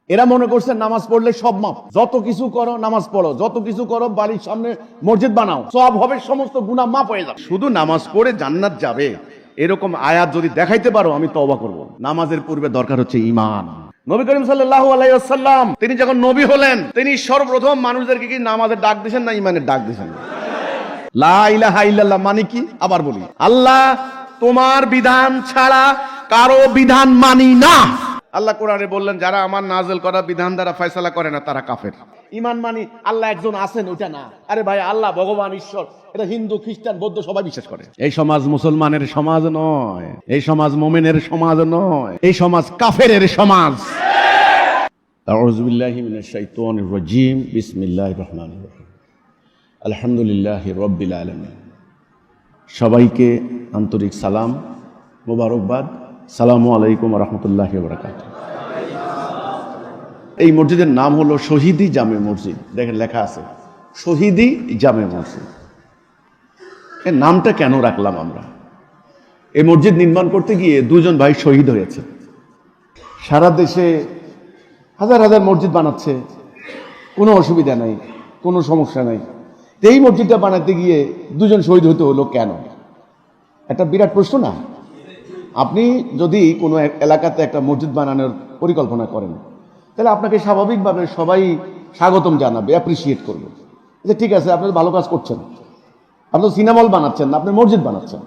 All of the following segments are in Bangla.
এরা মনে করছে নামাজ পড়লে সব মাপ, যত কিছু করো নামাজ পড়ো, যত কিছু করো বাড়ির সামনে মসজিদ বানাও, সব হবে, সমস্ত গুনাহ মাপ হয়ে যাবে, শুধু নামাজ পড়ে জান্নাত যাবে এরকম আয়াত যদি দেখাইতে পারো আমি তওবা করব। নামাজের পূর্বে দরকার হচ্ছে ঈমান। নবী করিম সাল্লাল্লাহু আলাইহি ওয়াসাল্লাম তিনি যখন নবী হলেন তিনি সর্বপ্রথম মানুষদেরকে কি নামাজের ডাক দিয়েছেন না ঈমানের ডাক দিয়েছেন? লা ইলাহা ইল্লাল্লাহ মানে কি? আবার বলি, আল্লাহ তোমার বিধান ছাড়া কারো বিধান মানি না। আল্লাহ কোরআনে বললেন যারা আমার নাযিল করা বিধান দ্বারা ফয়সালা করে না তারা কাফের। ঈমান মানি আল্লাহ একজন আছেন ওটা না। আরে ভাই, আল্লাহ ভগবান ঈশ্বর এটা হিন্দু খ্রিস্টান বৌদ্ধ সবাই বিশ্বাস করে। এই সমাজ মুসলমানের সমাজ নয়, এই সমাজ মুমিনের সমাজ নয়, এই সমাজ কাফেরের সমাজ। আউযু বিল্লাহি মিনাশ শাইতানির রাজীম। বিসমিল্লাহির রহমানির রহিম। আলহামদুলিল্লাহি রাব্বিল আলামিন। সবাইকে আন্তরিক সালাম, মোবারকবাদ। সালামু আলাইকুম ওয়া রাহমাতুল্লাহি ওয়া বারাকাতুহু। এই মসজিদের নাম হলো শহীদি জামে মসজিদ। দেখেন লেখা আছে শহীদি জামে মসজিদ। এই নামটা কেন রাখলাম আমরা? এই মসজিদ নির্মাণ করতে গিয়ে দুজন ভাই শহীদ হয়েছে। সারা দেশে হাজার হাজার মসজিদ বানাচ্ছে, কোনো অসুবিধা নাই, কোনো সমস্যা নাই। এই মসজিদটা বানাতে গিয়ে দুজন শহীদ হতে হলো কেন? একটা বিরাট প্রশ্ন না? আপনি যদি কোনো এলাকাতে একটা মসজিদ বানানোর পরিকল্পনা করেন তাহলে আপনাকে স্বাভাবিকভাবে সবাই স্বাগতম জানাবে, অ্যাপ্রিসিয়েট করবে যে ঠিক আছে আপনি ভালো কাজ করছেন। আপনি সিনেমা হল বানাচ্ছেন না, আপনি মসজিদ বানাচ্ছেন।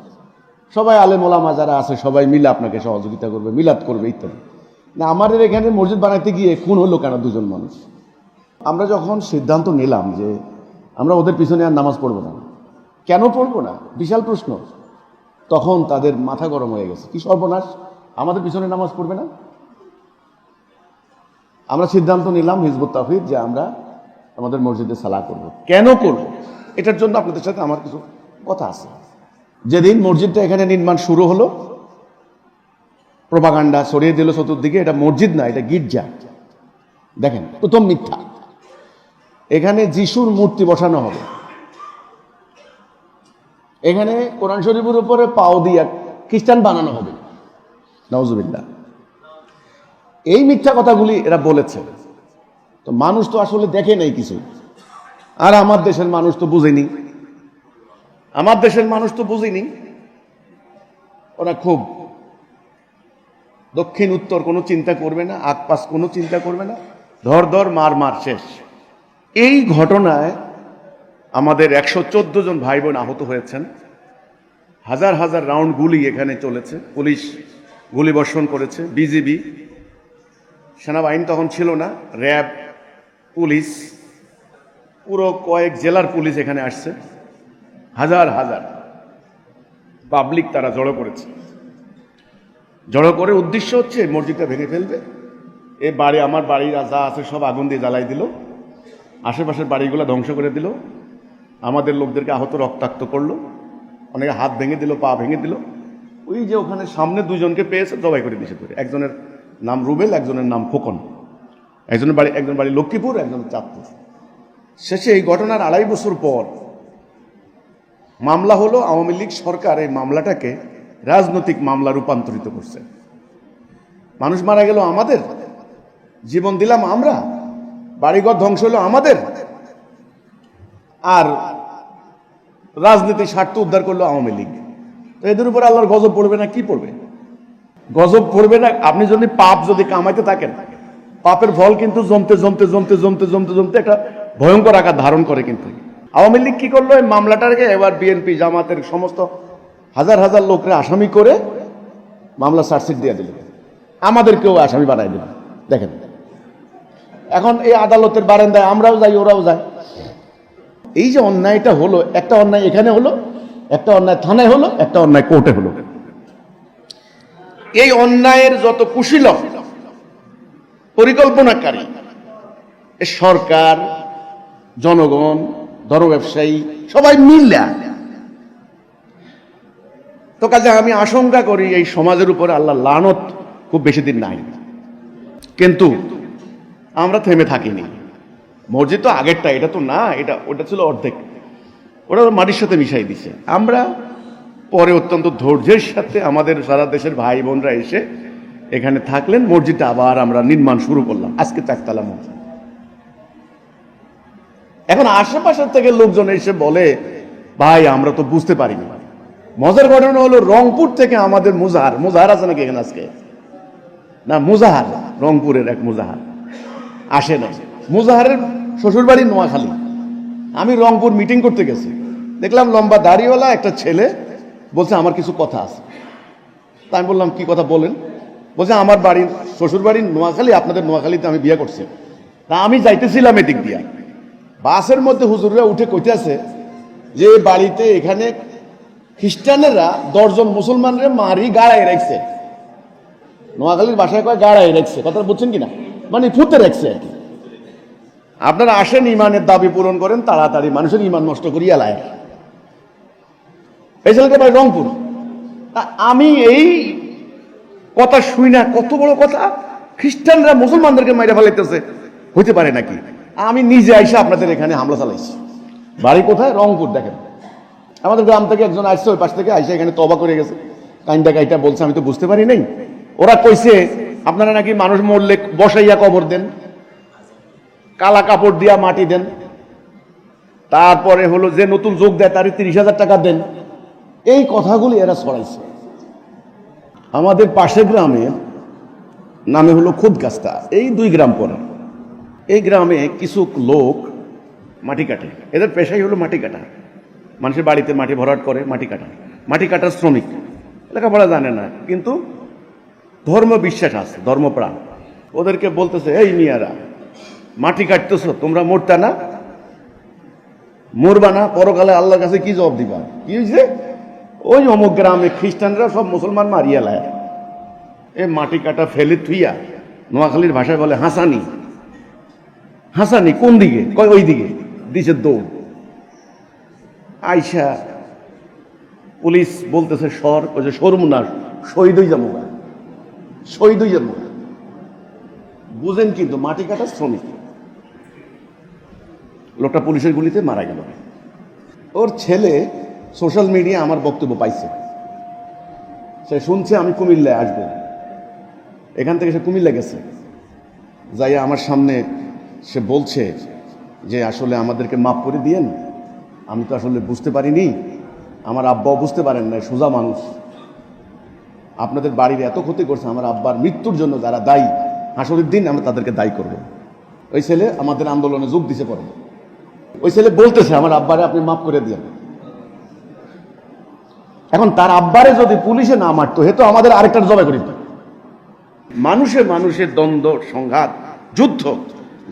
সবাই আলেম ওলামা যারা আছে সবাই মিলে আপনাকে সহযোগিতা করবে, মিলাদ করবে ইত্যাদি। না, আমাদের এখানে মসজিদ বানাতে গিয়ে খুন হলো কেন দুজন মানুষ? আমরা যখন সিদ্ধান্ত নিলাম যে আমরা ওদের পিছনে আর নামাজ পড়বো না, কেন পড়বো না বিশাল প্রশ্ন, তখন তাদের মাথা গরম হয়ে গেছে। কি সর্বনাশ, আমাদের পিছনে নামাজ পড়বে না? আমরা সিদ্ধান্ত নিলাম হিজবুত তাওহীদ যে আমরা আমাদের মসজিদে সালাহ করব। কেন করব এটার জন্য আপনাদের সাথে আমার কিছু কথা আছে। যেদিন মসজিদটা এখানে নির্মাণ শুরু হলো, প্রোপাগান্ডা ছড়িয়ে দিল চতুর্দিকে এটা মসজিদ না, এটা গির্জা। দেখেন প্রথম মিথ্যা, এখানে যিশুর মূর্তি বসানো হবে, এখানে কোরআন শরীফের উপরে পাও দিয়া খ্রিস্টান বানানো হবে। নাউজুবিল্লাহ। এই মিথ্যা কথাগুলি এরা বলেছে। তো মানুষ তো আসলে দেখে নাই কিছু। আর আমার দেশের মানুষ তো বুঝেনি, আমার দেশের মানুষ তো বুঝেনি। ওরা খুব দক্ষিণ উত্তর কোনো চিন্তা করবে না, আকপাস কোনো চিন্তা করবে না, ধর ধর মার মার শেষ। এই ঘটনায় আমাদের 114 জন ভাই বোন আহত হয়েছেন। হাজার হাজার রাউন্ড গুলি এখানে চলেছে, পুলিশ গুলি বর্ষণ করেছে, বিজিবি, সেনাবাহিনী তখন ছিল না, র্যাব, পুলিশ, পুরো কয়েক জেলার পুলিশ এখানে আসছে। হাজার হাজার পাবলিক তারা জড়ো করেছে। জড়ো করে উদ্দেশ্য হচ্ছে মসজিদটা ভেঙে ফেলবে। এ বাড়ি, আমার বাড়ি যা আছে সব আগুন দিয়ে জ্বালাই দিল, আশেপাশের বাড়িগুলো ধ্বংস করে দিল, আমাদের লোকদেরকে আহত রক্তাক্ত করলো, অনেকে হাত ভেঙে দিল, পা ভেঙে দিল। ওই যে ওখানে সামনে দুজনকে পেয়েছে জবাই করে দিয়েছে ধরে। একজনের নাম রুবেল, একজনের নাম খোকন। একজনের বাড়ি লক্ষ্মীপুর, একজনের চাঁদপুর। শেষে এই ঘটনার 2.5 বছর পর মামলা হলো। আওয়ামী লীগ সরকার এই মামলাটাকে রাজনৈতিক মামলা রূপান্তরিত করছে। মানুষ মারা গেল আমাদের, জীবন দিলাম আমরা, বাড়িঘর ধ্বংস হলো আমাদের, আর রাজনীতি স্বার্থ উদ্ধার করলো আওয়ামী লীগ। তো এদের উপর আল্লাহর গজব পড়বে না? কি পড়বে? গজব পড়বে না। আপনি যদি পাপ যদি কামাইতে থাকেন, পাপের ফল কিন্তু জমতে জমতে জমতে জমতে জমতে জমতে একটা ভয়ঙ্কর আকার ধারণ করে। কিন্তু আওয়ামী লীগ কি করলো, এই মামলাটাকে এবার বিএনপি জামাতের সমস্ত হাজার হাজার লোকরা আসামি করে মামলা চার্জশিট দিয়ে দিল, আমাদেরকেও আসামি বানাই দিল। দেখেন এখন এই আদালতের বারান্দায় আমরাও যাই, ওরাও যায়। এই যে অন্যায়টা হলো, একটা অন্যায় এখানে হলো, একটা অন্যায় থানায় হলো, একটা অন্যায় কোর্টে হলো। এই অন্যায়ের যত কুশীলব পরিকল্পনাকারী সরকার, জনগণ, ধর্ম ব্যবসায়ী সবাই মিলে। তো কাজে আমি আশঙ্কা করি এই সমাজের উপরে আল্লাহ লানত খুব বেশি দিন নাই। কিন্তু আমরা থেমে থাকিনি। মসজিদ তো আগেরটা, এটা তো না, ওটা ছিল অর্ধেক, ওটা মাটির সাথে মিশাই দিছে। আমরা পরে অত্যন্ত ধৈর্যের সাথে আমাদের সারা দেশের ভাই বোনরা এসে এখানে থাকলেন। মসজিদটা আবার আমরা নির্মাণ শুরু করলাম, আজকে 4 তলা মসজিদ। এখন আশেপাশের থেকে লোকজন এসে বলে, ভাই আমরা তো বুঝতে পারিনি। মজার ঘটনা হলো, রংপুর থেকে আমাদের মুজাহার আছে নাকি এখানে আজকে? না, মুজাহার, রংপুরের এক মুজাহার আসে না। মুজাহারের শ্বশুর বাড়ি নোয়াখালী। আমি রংপুর মিটিং করতে গেছি, দেখলাম লম্বা দাড়িওয়ালা একটা ছেলে বলছে আমার কিছু কথা আছে। তা আমি বললাম কি কথা বলেন? বলছে আমার বাড়ির শ্বশুর বাড়ি নোয়াখালী, আপনাদের নোয়াখালীতে আমি বিয়ে করছি। তা আমি যাইতেছিলাম এদিক দিয়া, বাসের মধ্যে হুজুররা উঠে কইতেছে যে বাড়িতে এখানে খ্রিস্টানেরা 10 জন মুসলমানরে মারি গাড়াই রাখছে। নোয়াখালীর ভাষায় কয় গাড়াই রাখছে, কথা বুঝছেন কিনা? মানে ফুটে রাখছে আর কি। আপনারা আসেন, ইমানের দাবি পূরণ করেন তাড়াতাড়ি, মানুষের ইমান নষ্ট করিয়া লায়। এই ছেলেটা ভাই রংপুর। আমি এই কথা শুই না, কত বড় কথা, খ্রিস্টানরা মুসলমানদেরকে মাইরা ফেলাইতেছে, হইতে পারে নাকি? আমি নিজে আইসা আপনাদের এখানে হামলা চালাইছি। বাড়ি কোথায়? রংপুর। দেখেন, আমাদের গ্রাম থেকে একজন আসছে, ওই পাশ থেকে আইসা এখানে তবা করে গেছে, কাইন্দা কাইটা বলছে, আমি তো বুঝতে পারি নাই। ওরা কইছে আপনারা নাকি মানুষ মরলে বসাইয়া কবর দেন, কালা কাপড় দিয়া মাটি দেন, তারপরে হলো যে নতুন যোগ দেয় তার 30,000 টাকা দেন। এই কথাগুলি এরা ছড়াইছে। আমাদের পাশের গ্রামে নামে হলো খুদগাস্তা, এই 2 গ্রাম পরে। এই গ্রামে কিছু লোক মাটি কাটে, এদের পেশাই হলো মাটি কাটা। মানুষের বাড়িতে মাটি ভরাট করে, মাটি কাটার শ্রমিক। লেখাপড়া জানে না, কিন্তু ধর্ম বিশ্বাস আছে, ধর্মপ্রাণ। ওদেরকে বলতেছে, এই মিয়ারা মাটি কাটতেছ, তোমরা মরতা না, মরবা না, পরকালে আল্লাহর কাছে কি জবাব দিবা? কি হয়েছে? ওই অমুক গ্রামে খ্রিস্টানরা সব মুসলমান মারিয়া লায়। এ মাটি কাটা ফেলে থুইয়া, নোয়াখালীর ভাষায় বলে হাসানি। হাসানি কোন দিকে? কয় ওই দিকে। দিছে দৌড়। আইসা পুলিশ বলতেছে সর, ওই যে সরমুনা, শহীদ হয়ে যাবো, শহীদ হয়ে যাবো। বুঝেন কিন্তু মাটি কাটা শ্রমিক। লোকটা পুলিশের গুলিতে মারা গেল। ওর ছেলে সোশ্যাল মিডিয়া আমার বক্তব্য পাইছে, সে শুনছে আমি কুমিল্লায় আসবো। এখান থেকে সে কুমিল্লা গেছে, যাই আমার সামনে সে বলছে যে আসলে আমাদেরকে মাফ করে দিয়েন, আমি তো আসলে বুঝতে পারিনি, আমার আব্বাও বুঝতে পারেন না, সোজা মানুষ। আপনাদের বাড়ির এত ক্ষতি করছে, আমার আব্বার মৃত্যুর জন্য যারা দায়ী, হাসরের দিন আমরা তাদেরকে দায়ী করব। ওই ছেলে আমাদের আন্দোলনে যোগ দিতে পারে। ওই ছেলে বলতেছে আমার আব্বারে আপনি মাফ করে দিয়েন। এখন তার আব্বারে যদি পুলিশে না মারতো, হে তো আমাদের আরেকটার জবাই করিত। মানুষের দ্বন্দ্ব, সংঘাত, যুদ্ধ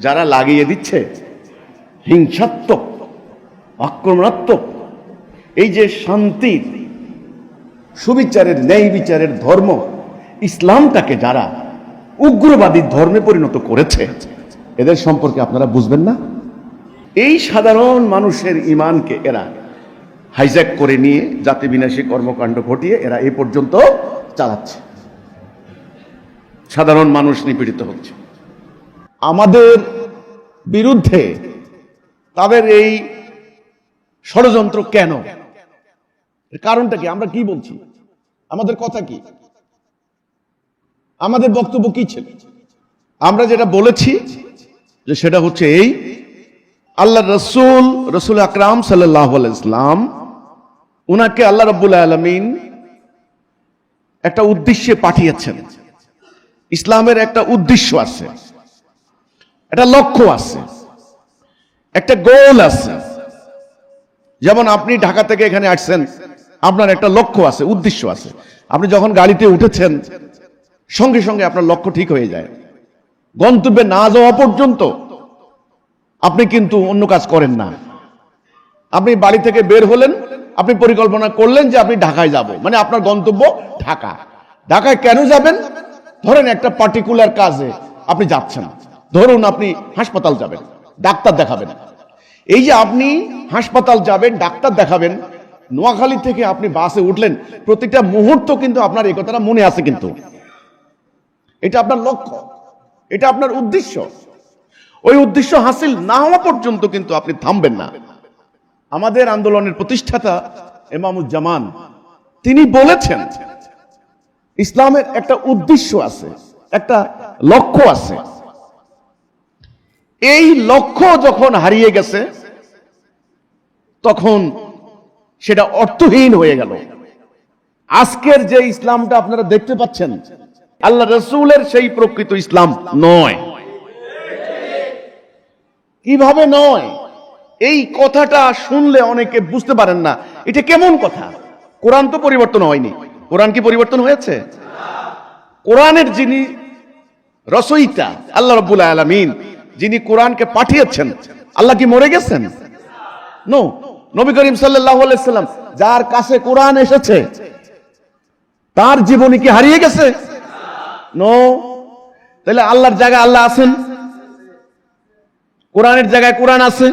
যারা লাগিয়ে দিচ্ছে, হিংসাত্মক, আক্রমণাত্মক, এই যে শান্তির, সুবিচারের, ন্যায় বিচারের ধর্ম ইসলামটাকে যারা উগ্রবাদী ধর্মে পরিণত করেছে, এদের সম্পর্কে আপনারা বুঝবেন না? এই সাধারণ মানুষের ইমানকে এরা হাইজ্যাক করে নিয়ে জাতি বিনাশী কর্মকাণ্ড ঘটিয়ে এরা এই পর্যন্ত চালাচ্ছে। সাধারণ মানুষ নিপীড়িত হচ্ছে। আমাদের বিরুদ্ধে তাদের এই ষড়যন্ত্র কেন? কারণটা কি? আমরা কি বলছি? আমাদের কথা কি? আমাদের বক্তব্য কি ছিল? আমরা যেটা বলেছি যে সেটা হচ্ছে এই, আল্লাহ রসুল আকরাম সাল্লাল্লাহু আলাইহি ওয়াসাল্লাম, উনাকে আল্লাহ রাব্বুল আলামিন একটা উদ্দেশ্যে পাঠিয়েছেন। ইসলামের একটা উদ্দেশ্য আছে, একটা লক্ষ্য আছে, একটা গোল আছে। যেমন আপনি ঢাকা থেকে এখানে আসছেন, আপনার একটা লক্ষ্য আছে, উদ্দেশ্য আছে। আপনি যখন গাড়িতে উঠেছেন, সঙ্গে সঙ্গে আপনার লক্ষ্য ঠিক হয়ে যায়। গন্তব্যে না যাওয়া পর্যন্ত আপনি কিন্তু অন্য কাজ করেন না। আপনি বাড়ি থেকে বের হলেন, আপনি পরিকল্পনা করলেন যে আপনি ঢাকায় যাব, মানে আপনার গন্তব্য ঢাকা। ঢাকায় কেন যাবেন? ধরেন একটা পার্টিকুলার কাজে আপনি যাচ্ছেন। ধরুন আপনি হাসপাতাল যাবেন, ডাক্তার দেখাবেন। এই যে আপনি হাসপাতাল যাবেন, ডাক্তার দেখাবেন, নোয়াখালী থেকে আপনি বাসে উঠলেন, প্রতিটা মুহূর্ত কিন্তু আপনার এই কথাটা মনে আছে। কিন্তু এটা আপনার লক্ষ্য, এটা আপনার উদ্দেশ্য। ওই উদ্দেশ্য হাসিল না হওয়া পর্যন্ত কিন্তু আপনি থামবেন না। আমাদের আন্দোলনের প্রতিষ্ঠাতা ইমামুজ্জামান তিনি বলেছেন, ইসলামের একটা উদ্দেশ্য আছে, একটা লক্ষ্য আছে। এই লক্ষ্য যখন হারিয়ে গেছে তখন সেটা অর্থহীন হয়ে গেল। আজকের যে ইসলামটা আপনারা দেখতে পাচ্ছেন, আল্লাহ রাসূলের সেই প্রকৃত ইসলাম নয়। কিভাবে নয়? এই কথাটা শুনলে অনেকে বুঝতে পারেন না এটা কেমন কথা। কোরআন তো পরিবর্তন হয়নি। কোরআন কি পরিবর্তন হয়েছে? কোরআনের যিনি রচয়িতা আল্লাহ রাব্বুল আলামিন, যিনি কোরআনকে পাঠিয়েছেন, আল্লাহ কি মরে গেছেন? নো। নবী করিম সাল্লাল্লাহু আলাইহি সাল্লাম যার কাছে কোরআন এসেছে তার জীবনী কি হারিয়ে গেছে? নো। তাহলে আল্লাহর জায়গায় আল্লাহ আছেন, কোরআনের জায়গায় কোরআন আছে,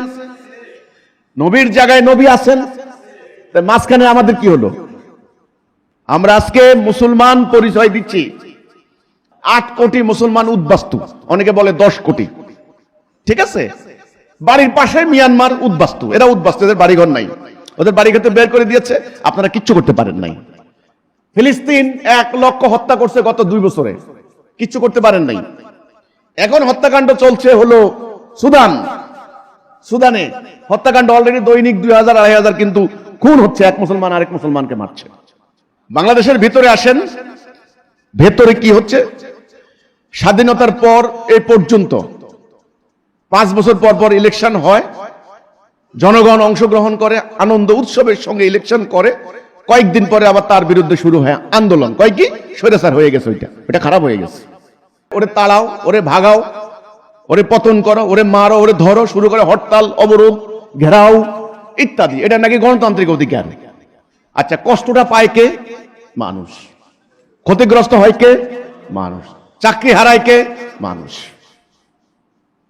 নবীর জায়গায় নবী আছেন। মাঝখানে আমাদের কি হলো? আমরা আজকে মুসলমান পরিচয় দিচ্ছি, 8 কোটি মুসলমান উদ্বাস্তু, অনেকে বলে 10 কোটি। ঠিক আছে, বাড়ির পাশে মিয়ানমার উদ্বাস্তু, এরা উদ্বাস্তু, এদের বাড়িঘর নাই, ওদের বাড়িঘর তো বের করে দিয়েছে, আপনারা কিচ্ছু করতে পারেন নাই। ফিলিস্তিন 1 লক্ষ হত্যা করছে গত 2 বছরে, কিচ্ছু করতে পারেন নাই। এখন হত্যাকাণ্ড চলছে হলো সুদানে হত্যাকাণ্ড অলরেডি দৈনিক 2000-2500 কিন্তু খুন হচ্ছে, এক মুসলমান আরেক মুসলমানকে মারছে। বাংলাদেশের ভিতরে আসেন, ভেতরে কি হচ্ছে? স্বাধীনতার পর এই পর্যন্ত 5 বছর পর পর ইলেকশন হয়, জনগণ অংশগ্রহণ করে, আনন্দ উৎসবের সঙ্গে ইলেকশন করে, কয়েকদিন পরে আবার তার বিরুদ্ধে শুরু হয় আন্দোলন। কয় কি? স্বৈরাচার হয়ে গেছে, ওইটা খারাপ হয়ে গেছে, ওরে তাড়াও, ওরে ভাগাও, ওরে পতন করো, ওরে মারো, ওরে ধরো, শুরু করে হরতাল, অবরোধ, ঘেরাও ইত্যাদি। এটা নাকি গণতান্ত্রিক অধিকার। আচ্ছা, কষ্টটা পায় কে? মানুষ। ক্ষতিগ্রস্ত হয় কে? মানুষ। চাকরি হারায় কে? মানুষ।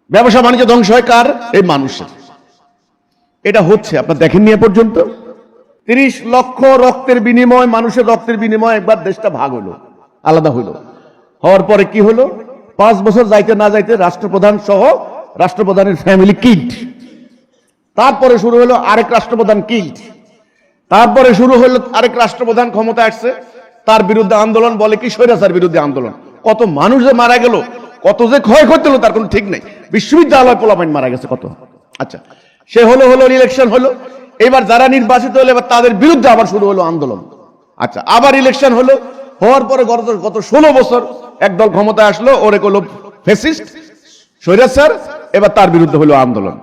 ব্যবসা বাণিজ্য ধ্বংস হয় কার? এই মানুষের। এটা হচ্ছে, আপনার দেখেননি এ পর্যন্ত। 30 লক্ষ রক্তের বিনিময়, মানুষের রক্তের বিনিময় একবার দেশটা ভাগ হলো, আলাদা হলো। হওয়ার পরে কি হলো? 5 বছর যাইতে না যাইতে রাষ্ট্রপ্রধান সহ রাষ্ট্রপ্রধানের ফ্যামিলি কিল্ড। তারপরে শুরু হলো আরেক রাষ্ট্রপ্রধান কিল্ড। তারপরে শুরু হলো আরেক রাষ্ট্রপ্রধান ক্ষমতা আসছে, তার বিরুদ্ধে আন্দোলন, বলে কি স্বৈরাচার বিরুদ্ধে আন্দোলন। কত মানুষ যে মারা গেল, কত যে ক্ষয়ক্ষতি হলো তার কোনো ঠিক নেই। বিশ্ববিদ্যালয় পোলাপাইন মারা গেছে কত। আচ্ছা, সে হলো ইলেকশন হলো, এবার যারা নির্বাচিত হলো এবার তাদের বিরুদ্ধে আবার শুরু হলো আন্দোলন। আচ্ছা, আবার ইলেকশন হলো, হওয়ার পরে গত 16 বছর একদল ক্ষমতায় আসলো, ওরে কইলো ফ্যাসিস্ট, স্বৈরাচার, এবার তার বিরুদ্ধে হলো আন্দোলন।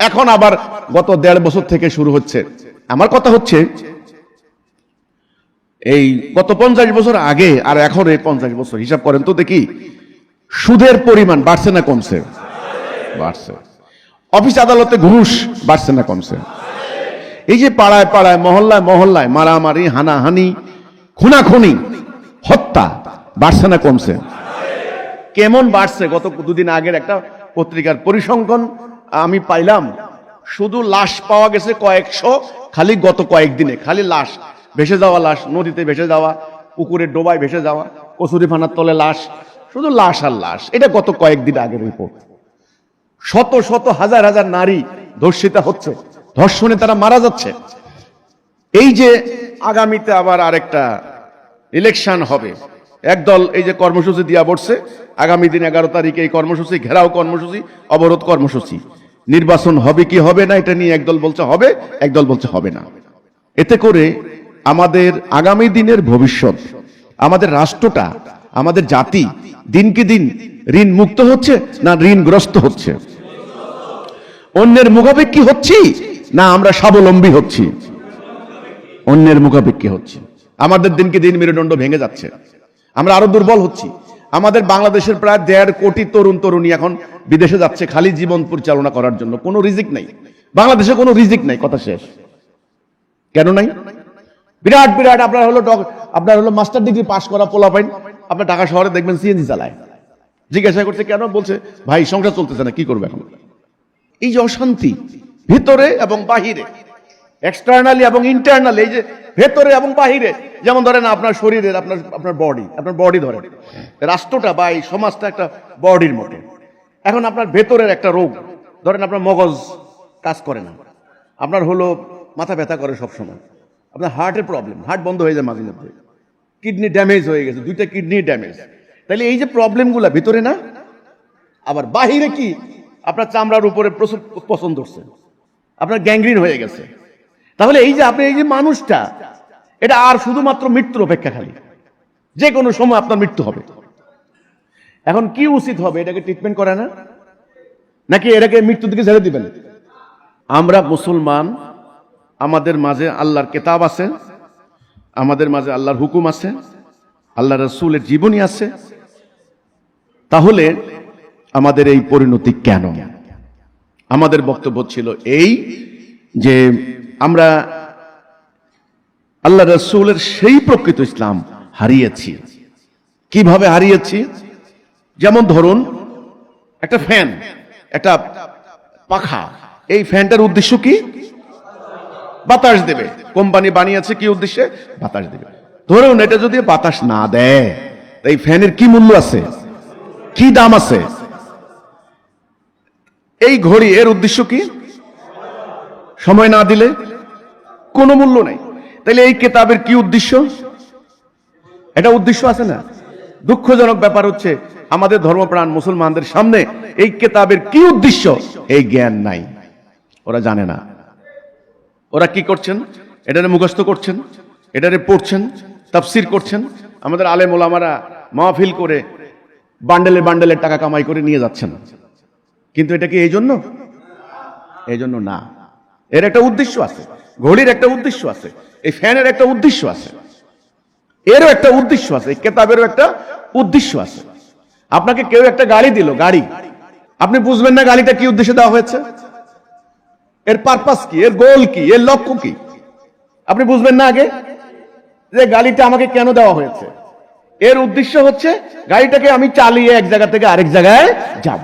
এখন আবার গত 1.5 বছর থেকে শুরু হচ্ছে। আমার কথা হচ্ছে, এই গত 50 বছর আগে আর এখন এই 50 বছর হিসাব করেন তো দেখি, সুদের পরিমাণ বাড়ছে না কমছে? বাড়ছে। অফিস আদালতে ঘুষ বাড়ছে না কমছে? এই যে পাড়ায় পাড়ায়, মহল্লায় মহল্লায় মারামারি, হানাহানি, খুনাখুনি, হত্যা বাড়ছে না কমছে? কেমন বাড়ছে? গত 2 দিন আগের একটা পত্রিকার পরিসংখ্যান আমি পাইলাম, শুধু লাশ পাওয়া গেছে কয়েকশো, খালি গত কয়েকদিনে, খালি লাশ, ভেসে যাওয়া লাশ, নদীতে ভেসে যাওয়া, পুকুরের ডোবায় ভেসে যাওয়া, কচুরিপানার তলে লাশ, শুধু লাশ আর লাশ। এটা গত কয়েকদিন আগের রিপোর্ট। শত শত হাজার হাজার নারী ধর্ষিতা হচ্ছে, ধর্ষণে তারা মারা যাচ্ছে। এই যে আগামীতে আবার আরেকটা ইলেকশন হবে, একদল এই যে কর্মসূচি দিয়া বসছে, আগামী দিন 11 তারিখে এই কর্মসূচি, ঘেরাও কর্মসূচি, অবরোধ কর্মসূচি। নির্বাচন হবে কি হবে না এটা নিয়ে একদল বলছে হবে, একদল বলছে হবে না। এতে করে আমাদের আগামী দিনের ভবিষ্যৎ, আমাদের রাষ্ট্রটা, আমাদের জাতি দিনকে দিন ঋণ মুক্ত হচ্ছে না ঋণগ্রস্ত হচ্ছে? অন্যের মুখাপেক্ষী হচ্ছি না আমরা স্বাবলম্বী হচ্ছি? অন্যের মুখাপেক্ষী হচ্ছি। আমাদের দিনকে দিন মেরুদণ্ড ভেঙে যাচ্ছে, আমরা আরো দুর্বল হচ্ছি। আমাদের বাংলাদেশের প্রায় 1.5 কোটি তরুণ তরুণী এখন বিদেশে যাচ্ছে খালি জীবন পরিচালনা করার জন্য। কোনো রিজিক নাই বাংলাদেশে, কোনো রিজিক নাই, কথা শেষ। কেন নাই? বিরাট বিরাট আপনার হলো মাস্টার ডিগ্রি পাশ করা পোলাপাইন আপনার ঢাকা শহরে দেখবেন সিএনজি চালায়। জিজ্ঞাসা করছে কেন, বলছে ভাই সংসার চলতেছে না, কি করবে এখন। এই যে অশান্তি ভিতরে এবং বাহিরে, এক্সটার্নালি এবং ইন্টারনালি, এই যে ভেতরে এবং বাহিরে, যেমন ধরেন আপনার শরীরের, আপনার বডি ধরেন, রাষ্ট্রটা বা এই সমাজটা একটা বডির মতো। এখন আপনার ভেতরের একটা রোগ, ধরেন আপনার মগজ কাজ করে না, আপনার হলো মাথা ব্যথা করে সবসময়, আপনার হার্টের প্রবলেম, হার্ট বন্ধ হয়ে যায় মাঝে মধ্যে, কিডনি ড্যামেজ হয়ে গেছে, 2টা কিডনি ড্যামেজ। তাহলে এই যে প্রবলেমগুলো ভিতরে না, আবার বাহিরে কি, আপনার চামড়ার উপরে প্রচুর পছন্দ হচ্ছে, আপনার গ্যাংগ্রিন হয়ে গেছে। তাহলে এই যে আপনি এই যে মানুষটা, এটা আর শুধুমাত্র মৃত্যুর অপেক্ষা, খালি যে কোনো সময় আপনার মৃত্যু হবে। এখন কি উচিত হবে, এটাকে ট্রিটমেন্ট করে না, নাকি এটাকে মৃত্যুর দিকে ছেড়ে দিবেন? আমরা মুসলমান, আমাদের মাঝে আল্লাহর কিতাব আছে, আমাদের মাঝে আল্লাহর হুকুম আছে, আল্লাহ রাসূলের জীবনী আছে। তাহলে আমাদের এই পরিণতি কেন? আমাদের বক্তব্য ছিল এই যে আমরা আল্লাহ রাসূলের সেই প্রকৃত ইসলাম হারিয়েছি। কিভাবে হারিয়েছি? যেমন ধরুন একটা ফ্যান, একটা পাখা, এই ফ্যানটার উদ্দেশ্য কি? বাতাস দেবে। কোম্পানি বানিয়েছে কি উদ্দেশ্যে? বাতাস দেবে। ধরুন এটা যদি বাতাস না দেয়, এই ফ্যানের কি মূল্য আছে, কি দাম আছে? এই ঘড়ি, এর উদ্দেশ্য কি? সময় না দিলে কোনো মূল্য নাই। তাহলে এই কিতাবের কি উদ্দেশ্য? এটা উদ্দেশ্য আছে না? দুঃখজনক ব্যাপার হচ্ছে আমাদের ধর্মপ্রাণ মুসলমানদের সামনে এই কিতাবের কি উদ্দেশ্য এই জ্ঞান নাই, ওরা জানে না। ওরা কি করছেন? এটারে মুখস্থ করছেন, এটারে পড়ছেন, তাফসীর করছেন। আমাদের আলেম ওলামারা মাহফিল করে বান্ডেলে বান্ডেলে টাকা কামাই করে নিয়ে যাচ্ছেন, কিন্তু এটা কি এই জন্য? এই জন্য না। এর একটা উদ্দেশ্য আছে, ঘড়ির একটা উদ্দেশ্য আছে, এই ফ্যানের একটা উদ্দেশ্য আছে, এরও একটা উদ্দেশ্য আছে, এই কিতাবেরও একটা উদ্দেশ্য আছে। আপনাকে কেউ একটা গাড়ি দিল, গাড়ি, আপনি বুঝবেন না গাড়িটা কি উদ্দেশ্যে দেওয়া হয়েছে, এর পারপাস কি, এর গোল কি, এর লক্ষ্য কি, আপনি বুঝবেন না আগে যে গাড়িটা আমাকে কেন দেওয়া হয়েছে। এর উদ্দেশ্য হচ্ছে গাড়িটাকে আমি চালিয়ে এক জায়গা থেকে আরেক জায়গায় যাব।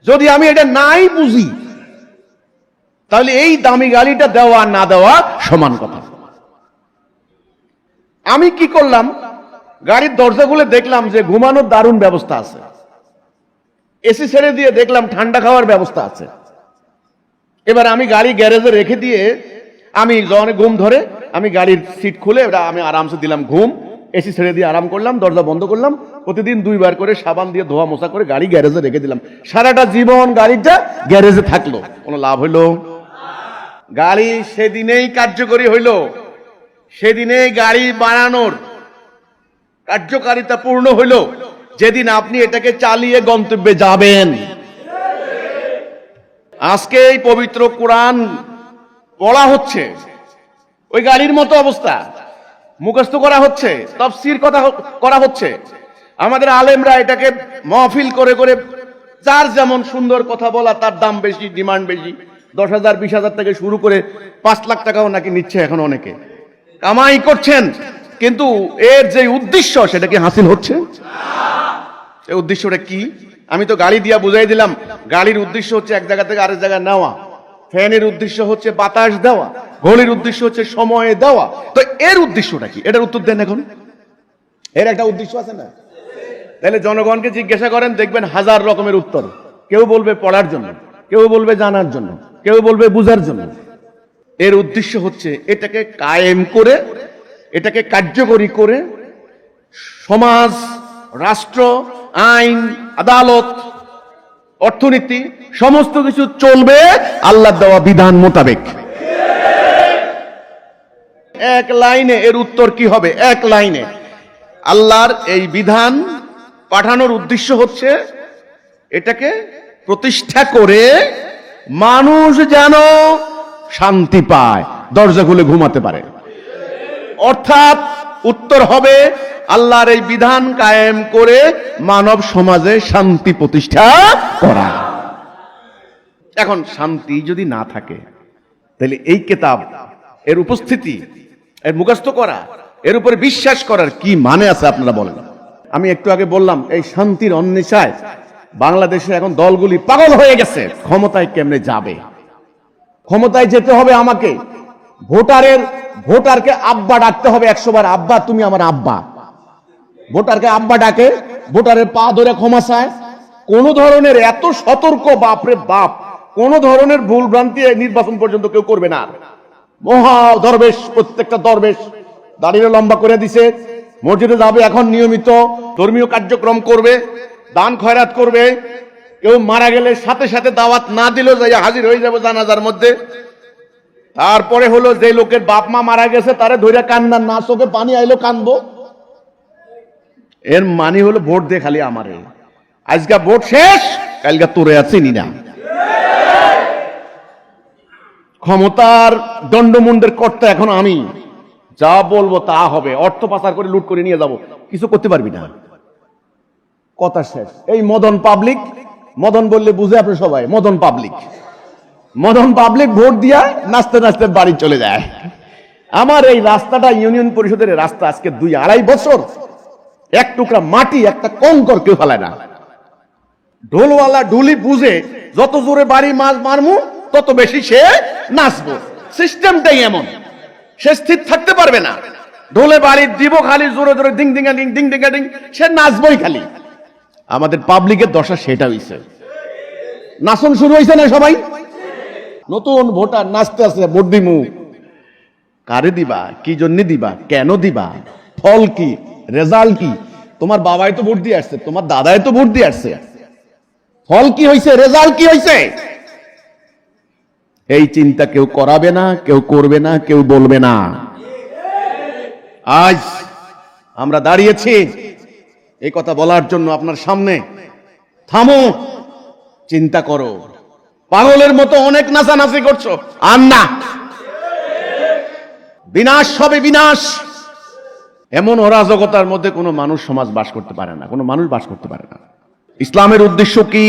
যদি আমি এটা নাই বুঝি, তাহলে এই দামি গাড়িটা দেওয়া না দেওয়া সমান কথা। আমি কি করলাম, গাড়ির দরজা খুলে দেখলাম যে ঘুমানোর দারুণ ব্যবস্থা আছে, এসি ছেড়ে দিয়ে দেখলাম ঠান্ডা খাওয়ার ব্যবস্থা আছে। এবার আমি গাড়ি গ্যারেজে রেখে দিয়ে, আমি যখন ঘুম ধরে আমি গাড়ির সিট খুলে আমি আরামসে দিলাম ঘুম, এসি ছেড়ে দিয়ে আরাম করলাম, দরজা বন্ধ করলাম, প্রতিদিন 2 বার করে সাবান দিয়ে ধোয়া মোছা করে গাড়ি গ্যারেজে রেখে দিলাম। সারাটা জীবন গাড়িটা গ্যারেজে থাকলো, কোনো লাভ হইলো? গাড়ি সেদিনেই কার্যকরী হইল, সেদিনেই গাড়ি বানানোর কার্যকারিতা পূর্ণ হইল যেদিন আপনি এটাকে চালিয়ে গন্তব্যে যাবেন। আজকে এই পবিত্র কোরআন পড়া হচ্ছে, ওই গাড়ির মতো অবস্থা, মুখস্থ করা হচ্ছে, তাফসীর কথা করা হচ্ছে। আমাদের আলেমরা এটাকে মাহফিল করে করে, যার যেমন সুন্দর কথা বলা তার দাম বেশি, ডিমান্ড বেশি, 10,000 20,000 থেকে শুরু করে 5 লাখ টাকাও নাকি নিচ্ছে এখন অনেকে, কামাই করছেন। কিন্তু এর যে উদ্দেশ্য সেটা কি হাসিল হচ্ছে? এই উদ্দেশ্যটা কি? আমি তো গাড়ি দিয়া বুঝাই দিলাম, গাড়ির উদ্দেশ্য হচ্ছে এক জায়গা থেকে আরেক জায়গায় নেওয়া, ফ্যানের উদ্দেশ্য হচ্ছে বাতাস দেওয়া, ঘড়ির উদ্দেশ্য হচ্ছে সময় দেওয়া। তো এর উদ্দেশ্যটা কি? এটার উত্তর দেন এখন। এর একটা উদ্দেশ্য আছে না? তাহলে জনগণকে জিজ্ঞাসা করেন, দেখবেন 1000 রকমের উত্তর। কেউ বলবে পড়ার জন্য, কেউ বলবে জানার জন্য, কেউ বলবে বুঝার জন্য। এর উদ্দেশ্য হচ্ছে এটাকে কায়েম করে, এটাকে কার্যকরী করে সমাজ, রাষ্ট্র, আইন, আদালত, অর্থনীতি সমস্ত কিছু চলবে আল্লাহর দেওয়া বিধান মোতাবেক। এক লাইনে এর উত্তর কি হবে? এক লাইনে আল্লাহর এই বিধান পাঠানোর উদ্দেশ্য হচ্ছে এটাকে প্রতিষ্ঠা করে মানুষ যেন শান্তি পায়, দরজা খুলে ঘুমাতে পারে। অর্থাৎ উত্তর হবে আল্লাহর এই বিধান কায়েম করে মানব সমাজে শান্তি প্রতিষ্ঠা করা। এখন শান্তি যদি না থাকে, তাহলে এই কিতাব, এর উপস্থিতি, এর মুখস্থ করা, এর উপরে বিশ্বাস করার কি মানে আছে আপনারা বলেন? আমি একটু আগে বললাম, এই শান্তির অন্বেষায় বাংলাদেশে এখন দলগুলি পাগল হয়ে গেছে। ক্ষমতায় কেমনে যাবে? ক্ষমতায় যেতে হবে আমাকে, ভোটারকে আব্বা ডাকতে হবে 100 বার, আব্বা তুমি আমার আব্বা। ভোটারকে আব্বা ডাকে, ভোটারের পা ধরে ক্ষমা চায়। কোন ধরনের এত সতর্ক, বাপরে বাপ, কোন ধরনের ভুল ভ্রান্তি নির্বাচন পর্যন্ত কেউ করবে না। মহা দরবেশ, প্রত্যেকটা দরবেশ দাড়িটা লম্বা করে দিছে, মসজিদে যাবে, এখন নিয়মিত ধর্মীয় কার্যক্রম করবে, দান খয়রাত করবে। কেউ মারা গেলে সাথে সাথে দাওয়াত না দিলেও যাই হাজির হয়ে যাবে জানাজার মধ্যে। তারপরে হলো যে লোকের বাপ মা মারা গেছে তারে ধরে কান্নার, না চোখে পানি আইলো কানবো। এর মানে হলো ভোট দে খালি আমারে, আজকে ভোট শেষ, কালকে তোরে চিনি না। ক্ষমতার দণ্ডমুণ্ডের কর্তা এখন আমি, যা বলবো তা হবে। অর্থ পাচার করে লুট করে নিয়ে যাব, কিছু করতে পারবি না। কথা শেষ। এই মদন পাবলিক, মদন বললে বুঝে আপনি সবাই, Madan public, Madan public vote দিয়া নাচতে নাচতে বাড়ি চলে যায়। আমার এই রাস্তাটা ইউনিয়ন পরিষদের রাস্তা, আজকে 2-2.5 বছর এক টুকরা মাটি, একটা কঙ্কর কেউ ফেলায় না। ঢোলওয়ালা ঢুলি বুঝে যত জোরে বাড়ি মারমু তত বেশি সে নাচবো। সিস্টেমটাই এমন, সে স্থির থাকতে পারবে না। ঢোলে বাড়ি দিব খালি জোরে জোরে, ডিং ডিঙ্গা ডিং, ডিং ডিঙ্গা ডিং, সে নাচবই খালি। আমাদের পাবলিকের দশা সেটা হইছে। নাচন শুরু হয়েছে না সবাই? নতুন ভোটার নাচতে আছে, ভোট দিমু। কারে দিবা, কি জন্য দিবা, কেন দিবা, ফল কি, রেজাল্ট কি? তোমার বাবাই তো ভোট দিয়ে আসছে, তোমার দাদাই তো ভোট দিয়ে আসছে, ফল কি হয়েছে, রেজাল্ট কি হয়েছে? এই চিন্তা কেউ করাবে না, কেউ করবে না, কেউ বলবে না। আজ আমরা দাঁড়িয়েছি এই কথা বলার জন্য আপনার সামনে। থামো, চিন্তা করো। পাগলের মতো অনেক নাচানাচি করছো, আর না, বিনাশ হবে বিনাশ। এমন অরাজকতার মধ্যে কোনো মানুষ সমাজ বাস করতে পারে না, কোনো মানুষ বাস করতে পারে না। ইসলামের উদ্দেশ্য কি?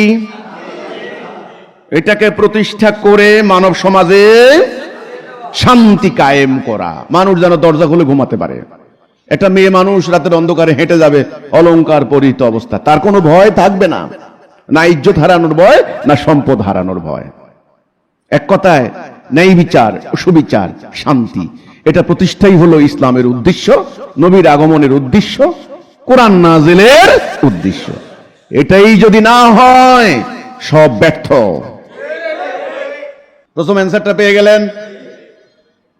এটাকে প্রতিষ্ঠা করে মানব সমাজে শান্তি কায়েম করা, মানুষ যেন দরজা খুলে ঘুমাতে পারে। একটা মেয়ে মানুষ রাতের অন্ধকারে হেঁটে যাবে অলংকার পরিহিত অবস্থা, তার কোনো ভয় থাকবে না, না ইজ্জত হারানোর ভয়, না সম্পদ হারানোর ভয়। এক কথায় ন্যায় বিচার, সুবিচার, শান্তি, এটা প্রতিষ্ঠাই হলো ইসলামের উদ্দেশ্য, নবীর আগমনের উদ্দেশ্য, কোরআন নাজিলের উদ্দেশ্য। এটাই যদি না হয় সব ব্যর্থ। প্রথম অ্যান্সারটা পেয়ে গেলেন।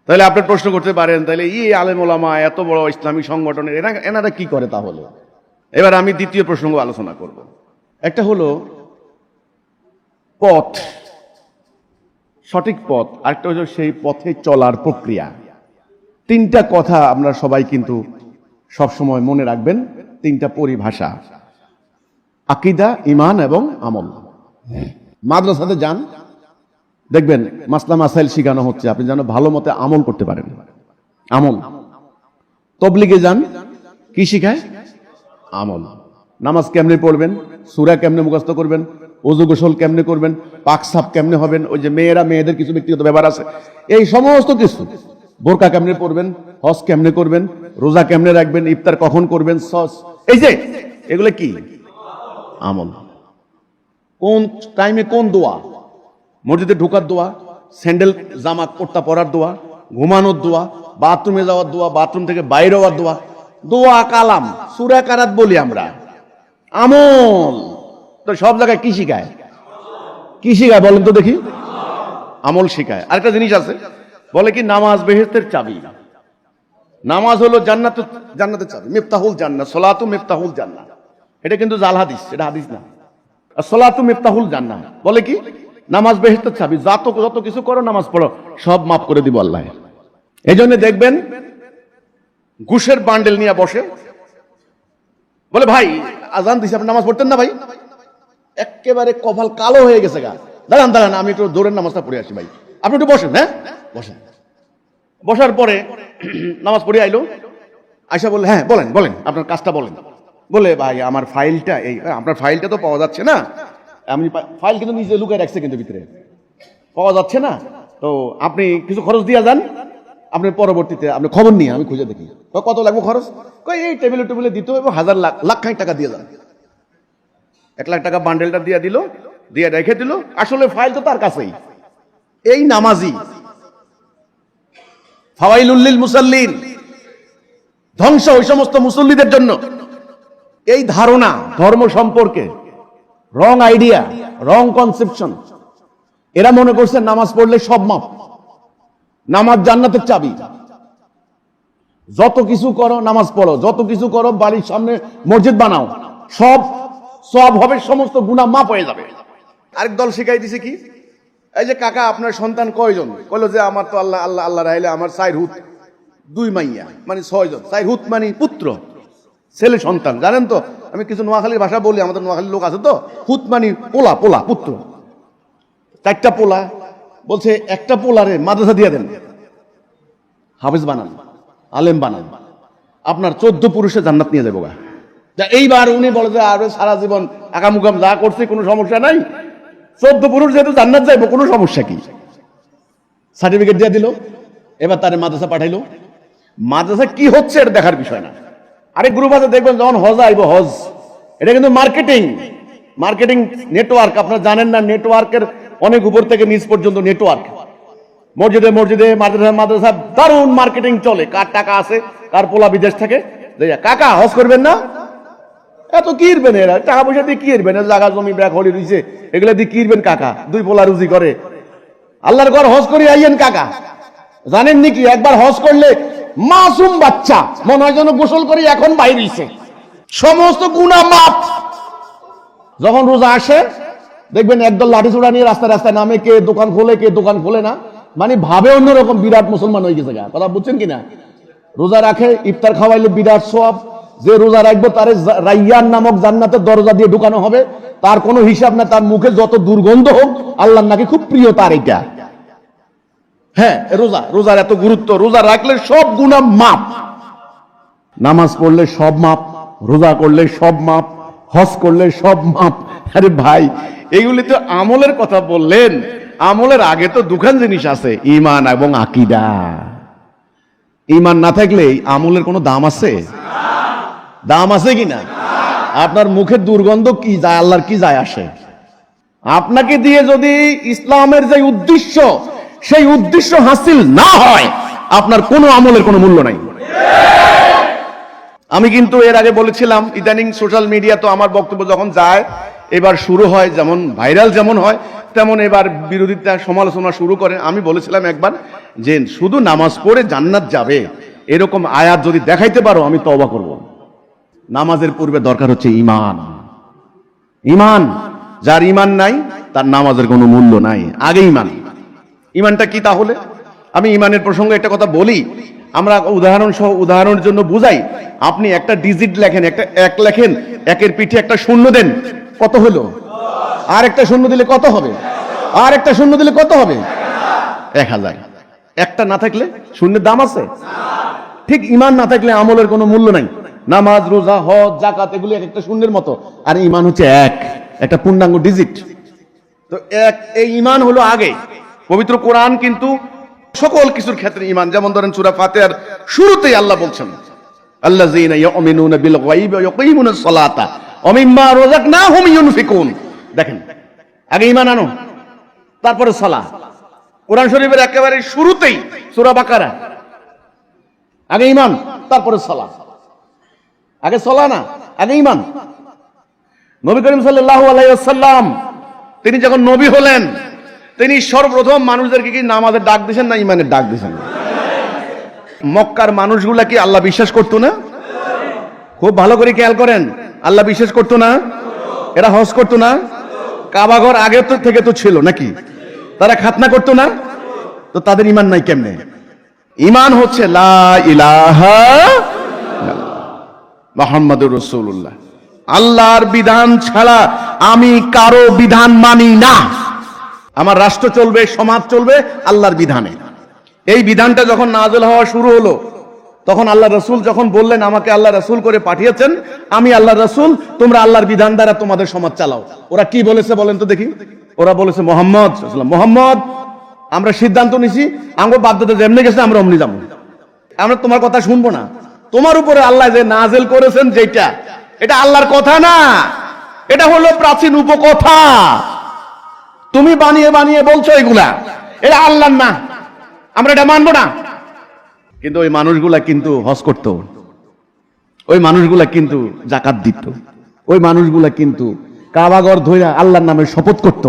তাহলে আপনি প্রশ্ন করতে পারেন, তাহলে আলেম ওলামা এত বড় ইসলামী সংগঠনের এনারা কি করে তাহলে? এবার আমি দ্বিতীয় প্রসঙ্গ আলোচনা করব। একটা হলো পথ, সঠিক পথ, আরেকটা হলো সেই পথে চলার প্রক্রিয়া। তিনটা কথা আমরা সবাই কিন্তু সবসময় মনে রাখবেন, তিনটা পরিভাষা: আকীদা, ঈমান এবং আমল। মাদ্রাসাতে যান, দেখবেন মাসলা মাসাইল শিখানো হচ্ছে, আপনি যেন ভালো মতে আমল করতে পারেন। আমল। তবলিগে যান, কি শিখায়? আমল। নামাজ কেমনে পড়বেন, সূরা কেমনে মুখস্থ করবেন, ওযু গোসল কেমনে করবেন, পাক সাফ কেমনে হবেন, ওই যে মেয়েদের কিছু ব্যক্তিগত ব্যাপার আছে, এই সমস্ত কিছু। বোরকা কেমনে পরবেন, হজ কেমনে করবেন, রোজা কেমনে রাখবেন, ইফতার কখন করবেন, সস, এই যে এগুলো কি? আমল। কোন টাইমে কোন দোয়া, মসজিদে ঢোকার দোয়া, স্যান্ডেল জামা কোট্টা পরার দোয়া, ঘুমানোর দোয়া, বাথরুমে যাওয়ার দোয়া, বাথরুম থেকে বাইরে হওয়ার দোয়া, দোয়া, কালাম, সূরা কারাত বলি আমরা। আমল তো সব জায়গায় কি শিখায়? কি শিখায় বলেন তো দেখি? আমল শিখায়। আরেকটা জিনিস আছে, বলে কি নামাজ বেহেশতের চাবি। নামাজ হলো জান্নাতের চাবি, মিফতাহুল জান্নাত, সলাতু মিফতাহুল জান্নাত। এটা কিন্তু জাল হাদিস, এটা হাদিস না। সলাতু মিফতাহুল জান্নাত বলে কি নামাজ বেহেশতের চাবি, যত কিছু করো নামাজ পড়ো সব মাফ করে দিব আল্লাহ। এই জন্য দেখবেন ঘুষের বান্ডেল নিয়ে বসে, বলে ভাই আজান দিছে, আপনি নামাজ পড়তেন না ভাই? একেবারে কপাল কালো হয়ে গেছে গা, দাঁড়ান আমি একটু জোরের নামাজটা পড়ে আসি ভাই, আপনি একটু বসেন। হ্যাঁ বসেন। বসার পরে নামাজ পড়ে আইলো, আয়সা বললে হ্যাঁ বলেন আপনার কাজটা বলেন। বলে ভাই আমার ফাইলটা এই, আপনার ফাইলটা তো পাওয়া যাচ্ছে না, আমি ফাইল কিন্তু নিজে লুকায় রাখছে, কিন্তু ভিতরে পাওয়া যাচ্ছে না, তো আপনি কিছু খরচ দিয়ে যান, আপনি পরবর্তীতে আপনি খবর নিয়ে আমি খুঁজে দেখি। কত লাগবে খরচ? এই টেবিলে দিতে হবে, হাজার লাখ খানিক টাকা দিয়ে যান। 1 লাখ টাকা বান্ডেলটা দিয়ে দিল, দিয়ে রেখে দিল, আসলে ফাইল তো তার কাছেই। এই নামাজি ফাওয়াইলুল লিল মুসাল্লিন, ধ্বংস ওই সমস্ত মুসল্লিদের জন্য। এই ধারণা ধর্ম সম্পর্কে রং আইডিয়া, রং কনসেপশন। এরা মনে করছে নামাজ পড়লে সব মাপ, নামাজ জান্নাতের চাবি। যত কিছু করো নামাজ পড়ো, যত কিছু করো বাড়ির সামনে মসজিদ বানাও, সব হবে, সমস্ত গুনাহ মাফ হয়ে যাবে। আরেক দল শিখাই দিছে কি, এই যে কাকা আপনার সন্তান কয়জন? কইলো যে আমার তো আল্লাহ আল্লাহ আল্লাহ রাইলে আমার 4 হুত 2 মাইয়া, মানে 6 জন। 4 হুত মানে পুত্র, ছেলে সন্তান। জানেন তো, আমি কিছু নোয়াখালীর ভাষা বলি, আমাদের নোয়াখালীর লোক আছে তো। হুত মানে পোলা, পুত্র। 4টা পোলা। বলছে একটা পোলারে মাদ্রাসা দিয়ে দেন, হাফেজ বানান, আলেম বানান, আপনার 14 পুরুষে জান্নাত নিয়ে যাবো গা। এইবার উনি বলে যে আরে সারা জীবন আকামুকাম যা করছে কোনো সমস্যা নাই, 14 পুরুষ যেহেতু জান্নাত যাইবো, কোনো সমস্যা কি? সার্টিফিকেট দিয়ে দিল। এবার তারে মাদ্রাসা পাঠাইলো। মাদ্রাসা কি হচ্ছে এটা দেখার বিষয় না। আরেক গ্রুপ আছে দেখবেন যখন হজ আইব, হজ এটা কিন্তু মার্কেটিং নেটওয়ার্ক। আপনারা জানেন না, নেটওয়ার্কের অনেক উপর থেকে নিচ পর্যন্ত নেটওয়ার্ক। মসজিদে মাদ্রাসা দারুণ মার্কেটিং চলে। কার টাকা আছে, কার পোলা বিদেশ থেকে, কাকা হজ করবেন না? এত কিরবেন এরা, টাকা পয়সা দিয়ে কিরবেন? জায়গা জমি ব্যাগ হলি রয়েছে, এগুলা দিয়ে কিরবেন কাকা? 2 পোলা রুজি করে আল্লাহর ঘর হজ করে আইয়েন কাকা। জানেন নাকি একবার হজ করলে মাসুম বাচ্চা মনে হয় যেন গোসল করে এখন বাইর হইছে, সমস্ত গুনাহ মাফ। যখন রোজা আসে দেখবেন একদল লাঠি ছোড়া নিয়ে রাস্তায় নামে, কে দোকান খোলে কে দোকান খোলে না, মানে ভাবে অন্যরকম বিরাট মুসলমান হয়ে গেছে। কথা বুঝছেন কিনা? রোজা রাখে, ইফতার খাওয়াইলে বিরাট সওয়াব। যে রোজা রাখবে তারে রাইয়ান নামক জান্নাতের দরজা দিয়ে ঢুকানো হবে, তার কোনো হিসাব না। তার মুখে যত দুর্গন্ধ হোক, আল্লাহর নাকি খুব প্রিয় তার এটা। হ্যাঁ, রোজার এত গুরুত্ব। রোজা রাখলে সব গুনাহ মাফ, নামাজ পড়লে সব মাফ, রোজা করলে সব মাফ, হজ করলে সব মাফ। আরে ভাই, এইগুলি তো আমলের কথা বললেন। আমলের আগে তো দুখান জিনিস আছে, ঈমান এবং আকীদা। ঈমান না থাকলে আমলের কোনো দাম আছে? দাম আছে কিনা? আপনার মুখের দুর্গন্ধ কি যায়, আল্লাহর কি যায় আসে? আপনাকে দিয়ে যদি ইসলামের যে উদ্দেশ্য, সেই উদ্দেশ্য হাসিল না হয়, আপনার কোনো আমলের কোনো মূল্য নাই। আমি কিন্তু এর আগে বলেছিলাম, ইদানিং সোশ্যাল মিডিয়া তো আমার বক্তব্য যখন যায়, এবার শুরু হয় যেমন ভাইরাল যেমন হয়, তেমন এবার বিরোধিতা সমালোচনা শুরু করে। আমি বলেছিলাম একবার যে শুধু নামাজ পড়ে জান্নাত যাবে এরকম আয়াত যদি দেখাইতে পারো, আমি তওবা করব। নামাজের পূর্বে দরকার হচ্ছে ঈমান। যার ঈমান নাই তার নামাজের কোনো মূল্য নাই। আগে ঈমানটা কি তাহলে? আমি ঈমানের প্রসঙ্গে একটা কথা বলি, আমরা উদাহরণের জন্য বুঝাই। আপনি একটা ডিজিট লেখেন, একটা 1 লেখেন, 1-এর পিঠে একটা শূন্য দেন, কত হলো? আর একটা শূন্য দিলে কত হবে? আর একটা শূন্য দিলে কত হবে? 1000। একটা না থাকলে শূন্যের দাম আছে? ঠিক ঈমান না থাকলে আমলের কোনো মূল্য নাই। নামাজ, রোজা, হজ, যাকাত এগুলি একটা শূন্যের মতো, আর ঈমান হচ্ছে একটা পূর্ণাঙ্গ ডিজিট। তো এই ঈমান হলো আগে। পবিত্র কোরআন কিন্তু সকল কিছুর ক্ষেত্রে ঈমান, যেমন ধরেন সূরা ফাতিহার শুরুতেই আল্লাহ বলছেন, আল্লাযীনা ইউমিনুনা বিল গায়বি ওয়া ইয়াকিমুনাস সালাতা ওয়া মিম্মা রাযাকনাহুম ইউনফিকুন। দেখেন, আগে ঈমান আনো, তারপরে সালাত। কোরআন শরীফের একেবারে শুরুতেই সূরা বাকারা, আগে ঈমান তারপরে সালাত। আগে সালাত না, আগে ঈমান। নবী করিম সাল্লাল্লাহু আলাইহি ওয়াসাল্লাম তিনি যখন নবী হলেন, তিনি সর্বপ্রথম মানুষদেরকে কি নামাজের ডাক দিয়েছেন না ঈমানের ডাক দিয়েছেন? মক্কার মানুষগুলা কি আল্লাহ বিশ্বাস করতো না? খুব ভালো করে খেয়াল করেন, আল্লাহ বিশ্বাস করতো না? এরা হজ করতো না? কাবাঘর আগে থেকে তো ছিল নাকি? তারা খাতনা করতো না? তো তাদের ঈমান নাই কেমনে? ঈমান হচ্ছে লা ইলাহা মুহাম্মাদুর রাসূলুল্লাহ। আল্লাহর বিধান ছাড়া আমি কারো বিধান মানি না। আমার রাষ্ট্র চলবে, সমাজ চলবে আল্লাহর বিধানে। এই বিধানটা যখন নাযিল হওয়া শুরু হলো, তখন আল্লাহ রাসূল যখন বললেন, আমাকে আল্লাহ রাসূল করে পাঠিয়েছেন, আমি আল্লাহ রাসূল, তোমরা আল্লাহর বিধান দ্বারা তোমাদের সমাজ চালাও। ওরা কি বলেছে বলেন তো দেখি? ওরা বলেছে, মুহাম্মদ আমরা সিদ্ধান্ত নিছি, আমরা বাধ্যতা যেমনি গেছে আমরা অমনি যাবো, আমরা তোমার কথা শুনবো না। তোমার উপরে আল্লাহ যে নাযিল করেছেন যেটা, এটা আল্লাহর কথা না, এটা হলো প্রাচীন উপকথা। তুমি বানিয়ে বানিয়ে বলছো এগুলা, এটা আল্লাহর না, আমরা এটা মানবো না। কিন্তু ওই মানুষগুলা কিন্তু হজ করত, ওই মানুষগুলা কিন্তু যাকাত দিত, ওই মানুষগুলা কিন্তু কাবাঘর ধইরা আল্লাহর নামে শপথ করত।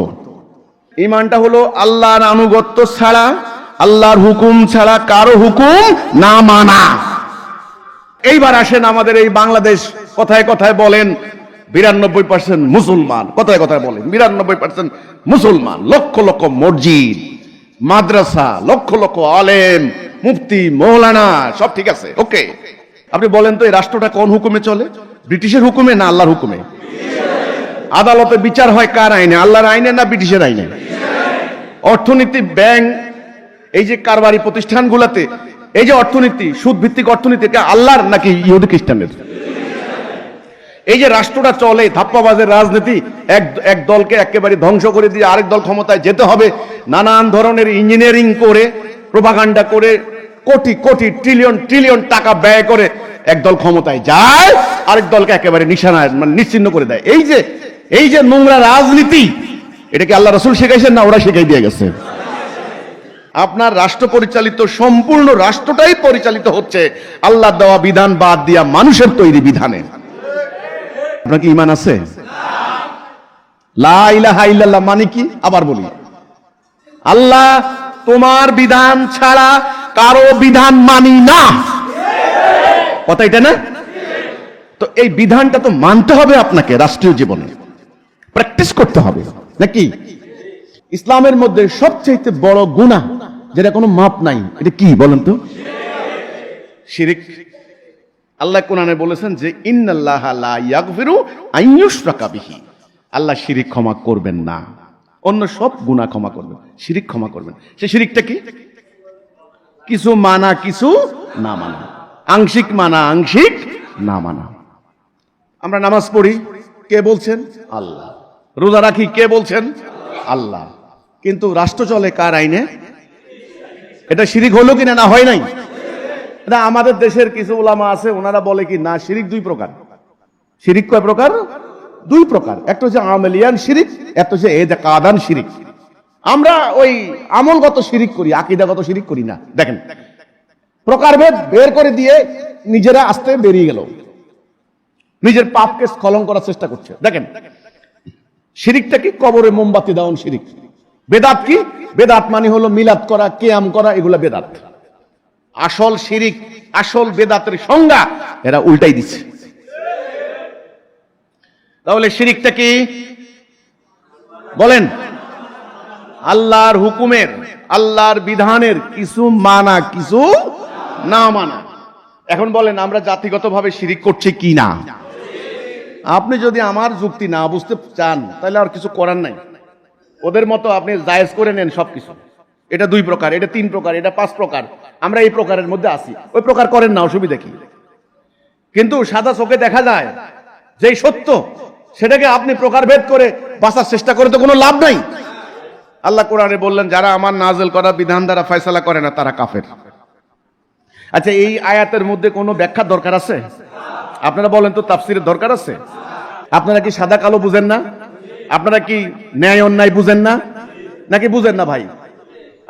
ঈমানটা হলো আল্লাহর আনুগত্য ছাড়া, আল্লাহর হুকুম ছাড়া কারো হুকুম না মানা। এইবার আসেন আমাদের এই বাংলাদেশ, কথায় কথায় বলেন 92% মুসলমান, কথায় কথায় বলেন 92% মুসলমান, লক্ষ লক্ষ মসজিদ মাদ্রাসা, লক্ষ লক্ষ আলেম মুফতি মৌলানা, সব ঠিক আছে, ওকে। আপনি বলেন তো এই রাষ্ট্রটা কোন হুকুমে চলে? ব্রিটিশের হুকুমে না আল্লাহর হুকুমে? আদালতে বিচার হয় কার আইনে? আল্লাহর আইনে না ব্রিটিশের আইনে? অর্থনীতি, ব্যাংক, এই যে কারবারি প্রতিষ্ঠানগুলোতে এই যে অর্থনীতি, সুদ ভিত্তিক অর্থনীতি, এটা আল্লাহর নাকি ইহুদি খ্রিস্টানের? এই যে রাষ্ট্রটা চলে, ধাপ্পাবাজের রাজনীতি, এক দলকে একেবারে ধ্বংস করে দিয়ে আরেক দল ক্ষমতায় যেতে হবে, নানান ধরনের ইঞ্জিনিয়ারিং করে, প্রোপাগান্ডা করে, কোটি কোটি ট্রিলিয়ন ট্রিলিয়ন টাকা ব্যয় করে একদল ক্ষমতায় যায়, আরেক দলকে একেবারে নিশানায় মানে নিশ্চিহ্ন করে দেয়। এই যে নোংরা রাজনীতি, এটা কি আল্লাহ রাসূল শিখাইছেন না ওরা শিখাই দিয়ে গেছে? আপনার রাষ্ট্র পরিচালিত, সম্পূর্ণ রাষ্ট্রটাই পরিচালিত হচ্ছে আল্লাহ দেওয়া বিধান বাদ দিয়া মানুষের তৈরি বিধানে। আপনার কি ঈমান আছে? লা ইলাহা ইল্লাল্লাহ মানে কি? আবার বলি, আল্লাহ তোমার বিধান ছাড়া কারো বিধান মানি না, কথা এটা না? তো এই বিধানটা তো মানতে হবে আপনাকে, রাষ্ট্রীয় জীবনে প্র্যাকটিস করতে হবে নাকি? ইসলামের মধ্যে সবচেয়ে বড় গুনাহ যেটা কোনো মাপ নাই, এটা কি বলেন তো? শিরিক। আল্লাহ কোরআনে বলেছেন যে ইন্নাল্লাহা লা ইয়াগফিরু আন ইউশরাকা বিহি, আল্লাহ শিরিক ক্ষমা করবেন না, অন্য সব গুনাহ ক্ষমা করবেন, শিরিক ক্ষমা করবেন। সে শিরিকটা কি? কিছু মানা কিছু না মানা, আংশিক মানা আংশিক না মানা। আমরা নামাজ পড়ি, কে বলছেন? আল্লাহ। রোজা রাখি, কে বলছেন? আল্লাহ। কিন্তু রাষ্ট্র চলে কার আইনে? এটা শিরিক হলো কিনা? না হয় নাই? এটা আমাদের দেশের কিছু উলামা আছে, ওনারা বলে কি না, শিরিক দুই প্রকার। শিরিক কয় প্রকার? দুই প্রকার। একটা হচ্ছে আমালিয়ান শিরিক, একটা হচ্ছে ইতিকাদান শিরিক। আমরা ওই আমলগত শিরিক করি, আকীদাগত শিরিক করি না। দেখেন, প্রকারভেদ বের করে দিয়ে নিজেরা আস্তে বেরিয়ে গেল, নিজের পাপকে স্খলন করার চেষ্টা করছে। দেখেন, শিরিকটা কি? কবরে মোমবাতি দাওন শিরিক। বেদাত কি? বেদাত মানে হলো মিলাদ করা, কিয়াম করা, এগুলা বেদাত। আসল শিরিক, আসল বেদাতের সংজ্ঞা এরা উল্টাই দিচ্ছে। তাহলে শিরিকটা কি বলেন? আল্লাহর হুকুমের, আল্লাহর বিধানের কিছু মানা কিছু না মানা। এখন বলেন আমরা জাতিগতভাবে শিরিক করছি কি না? আপনি যদি আমার যুক্তি না বুঝতে চান তাহলে আর কিছু করার নাই, ওদের মতো আপনি জায়েজ করে নেন সবকিছু। এটা দুই প্রকার, এটা তিন প্রকার, এটা পাঁচ প্রকার, আমরা এই প্রকারের মধ্যে আছি, ওই প্রকার করেন না, অসুবিধা কি? কিন্তু সাদা চোখে দেখা যায় যেই সত্য, সেটাকে আপনি প্রকারভেদ করে বাঁচার চেষ্টা করে তো কোনো লাভ নাই। আল্লাহ কোরআনে বললেন যারা আমার নাযিল করা বিধান দ্বারা ফয়সালা করে না তারা কাফের। আচ্ছা, এই আয়াতের মধ্যে কোনো ব্যাখ্যার দরকার আছে? আপনারা বলেন তো, তাফসীরের দরকার আছে? আপনারা কি সাদা কালো বুঝেন না? আপনারা কি ন্যায় অন্যায় বুঝেন না? নাকি বুঝেন না ভাই?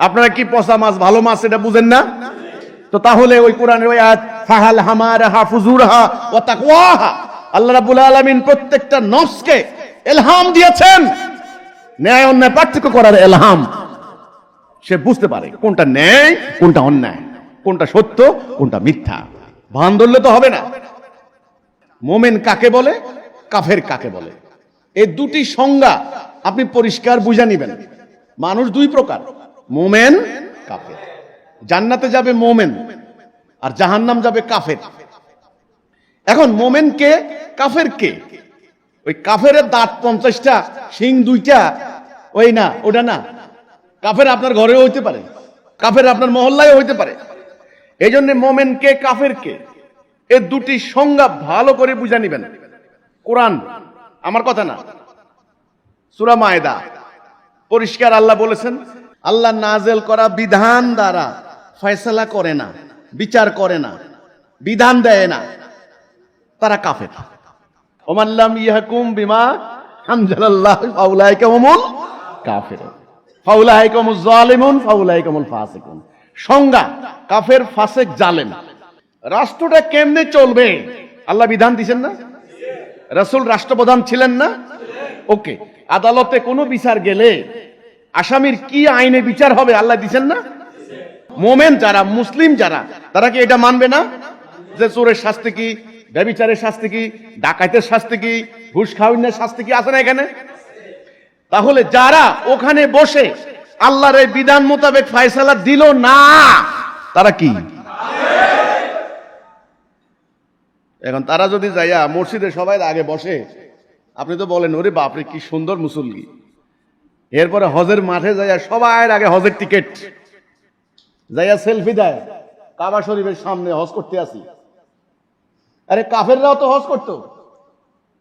আপনারা কি পচা মাছ ভালো মাছ এটা বুঝেন না? তো তাহলে ওই কোরআনের ওই আয়াত ফাহাল হামারাহা ফুজুরহা ওয়া তাকওয়াহা, আল্লাহ রাব্বুল আলামিন প্রত্যেকটা নফসকে ইলহাম দিয়েছেন, ন্যায় অন্যায় পার্থক্য করার ইলহাম। সে বুঝতে পারে কোনটা ন্যায় কোনটা অন্যায়, কোনটা সত্য কোনটা মিথ্যা। ভান ধরলে তো হবে না। মোমেন কাকে বলে, কাফের কাকে বলে, এই দুটি সংজ্ঞা আপনি পরিষ্কার বুঝে নেবেন। মানুষ দুই প্রকার, মোমেন কাফের। জান্নাতে যাবে মোমেন আর জাহান্নাম যাবে কাফের। এখন মোমেন কে, কাফের কে? ওই কাফের দাঁত 50টা, শিং 2টা, ওই না, ওটা না। কাফের আপনার ঘরেও হইতে পারে, কাফের আপনার মহল্লায় হইতে পারে। এই জন্য মোমেন কে কাফের কে, এই দুটি সংজ্ঞা ভালো করে বুঝে নেবেন। কোরআন আমার কথা না, সূরা মায়েদা পরিষ্কার আল্লাহ বলেছেন, আল্লাহ নাযিল করা বিধান দ্বারা ফয়সালা করে না, বিচার করে না, বিধান দেয় না, তারা কাফের। ওমান লাম ইয়াহকুম বিমা আনজালাল্লাহু ফাউলাইকা হুমুল কাফিরুন ফাউলাইকা হুমুজ জালিমুন ফাউলাইকা হুমুল ফাসিকুন। সংজ্ঞা কাফের, ফাসিক, জালেম। রাষ্ট্রটা কেমনে চলবে আল্লাহ বিধান দিবেন না? রাসূল রাষ্ট্রপ্রধান ছিলেন না? ওকে, আদালতে কোনো বিচার গেলে আসামির কি আইনে বিচার হবে আল্লাহ দিবেন না? মোমেন যারা, মুসলিম যারা, তারা কি এটা মানবে না যে চোরের শাস্তি কি, ব্যভিচারের শাস্তি কি, ডাকাতের শাস্তি কি, ঘুষ খাওয়ানোর শাস্তি কি আছে না এখানে? তাহলে যারা ওখানে বসে আল্লাহর এই বিধান মোতাবেক ফয়সালা দিল না, তারা কি? এখন তারা যদি যাইয়া মসজিদে সবাই আগে বসে, আপনি তো বলেন ওরে বাপরে কি সুন্দর মুসল্লি, এরপরে হজের মাঠে যাইয়া সবাই আগে হজের টিকিট যাইয়া সেলফি দেয়, কাবা শরীফের সামনে হজ করতে আসি। আরে কাফেররাও তো হজ করতো,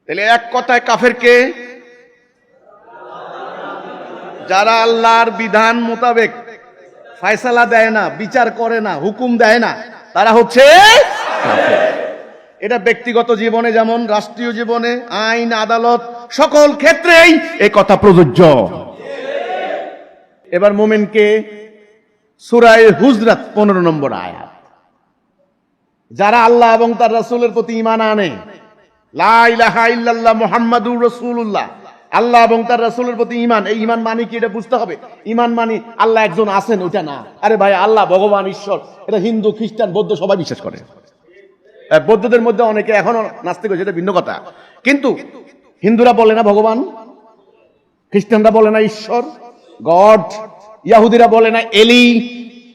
তাহলে এক কথায় কাফের কে? যারা আল্লাহর বিধান মোতাবেক ফয়সালা দেয় না, বিচার করে না, হুকুম দেয় না, তারা হচ্ছে কাফের। এটা ব্যক্তিগত জীবনে যেমন রাষ্ট্রীয় জীবনে, আইন আদালত সকল ক্ষেত্রেই এই কথা প্রযোজ্য। এবার মোমেনকে সূরা হুজরাত 15 নম্বর আয়াত, যারা আল্লাহ এবং তার রাসূলের প্রতি ঈমান আনে, লা ইলাহা ইল্লাল্লাহ মুহাম্মাদুর রাসূলুল্লাহ, আল্লাহ এবং তার রাসূলের প্রতি ঈমান। এই ঈমান মানে কি এটা বুঝতে হবে। ঈমান মানে আল্লাহ একজন আছেন ওটা না। আরে ভাই, আল্লাহ ভগবান ঈশ্বর এটা হিন্দু খ্রিস্টান বৌদ্ধ সবাই বিশ্বাস করে। বৌদ্ধদের মধ্যে অনেকে এখনো নাস্তিক হয়েছে, এটা ভিন্ন কথা, কিন্তু হিন্দুরা বলে না ভগবান, খ্রিস্টানরা বলে না ঈশ্বর গড, ইহুদিরা বলে না এলি,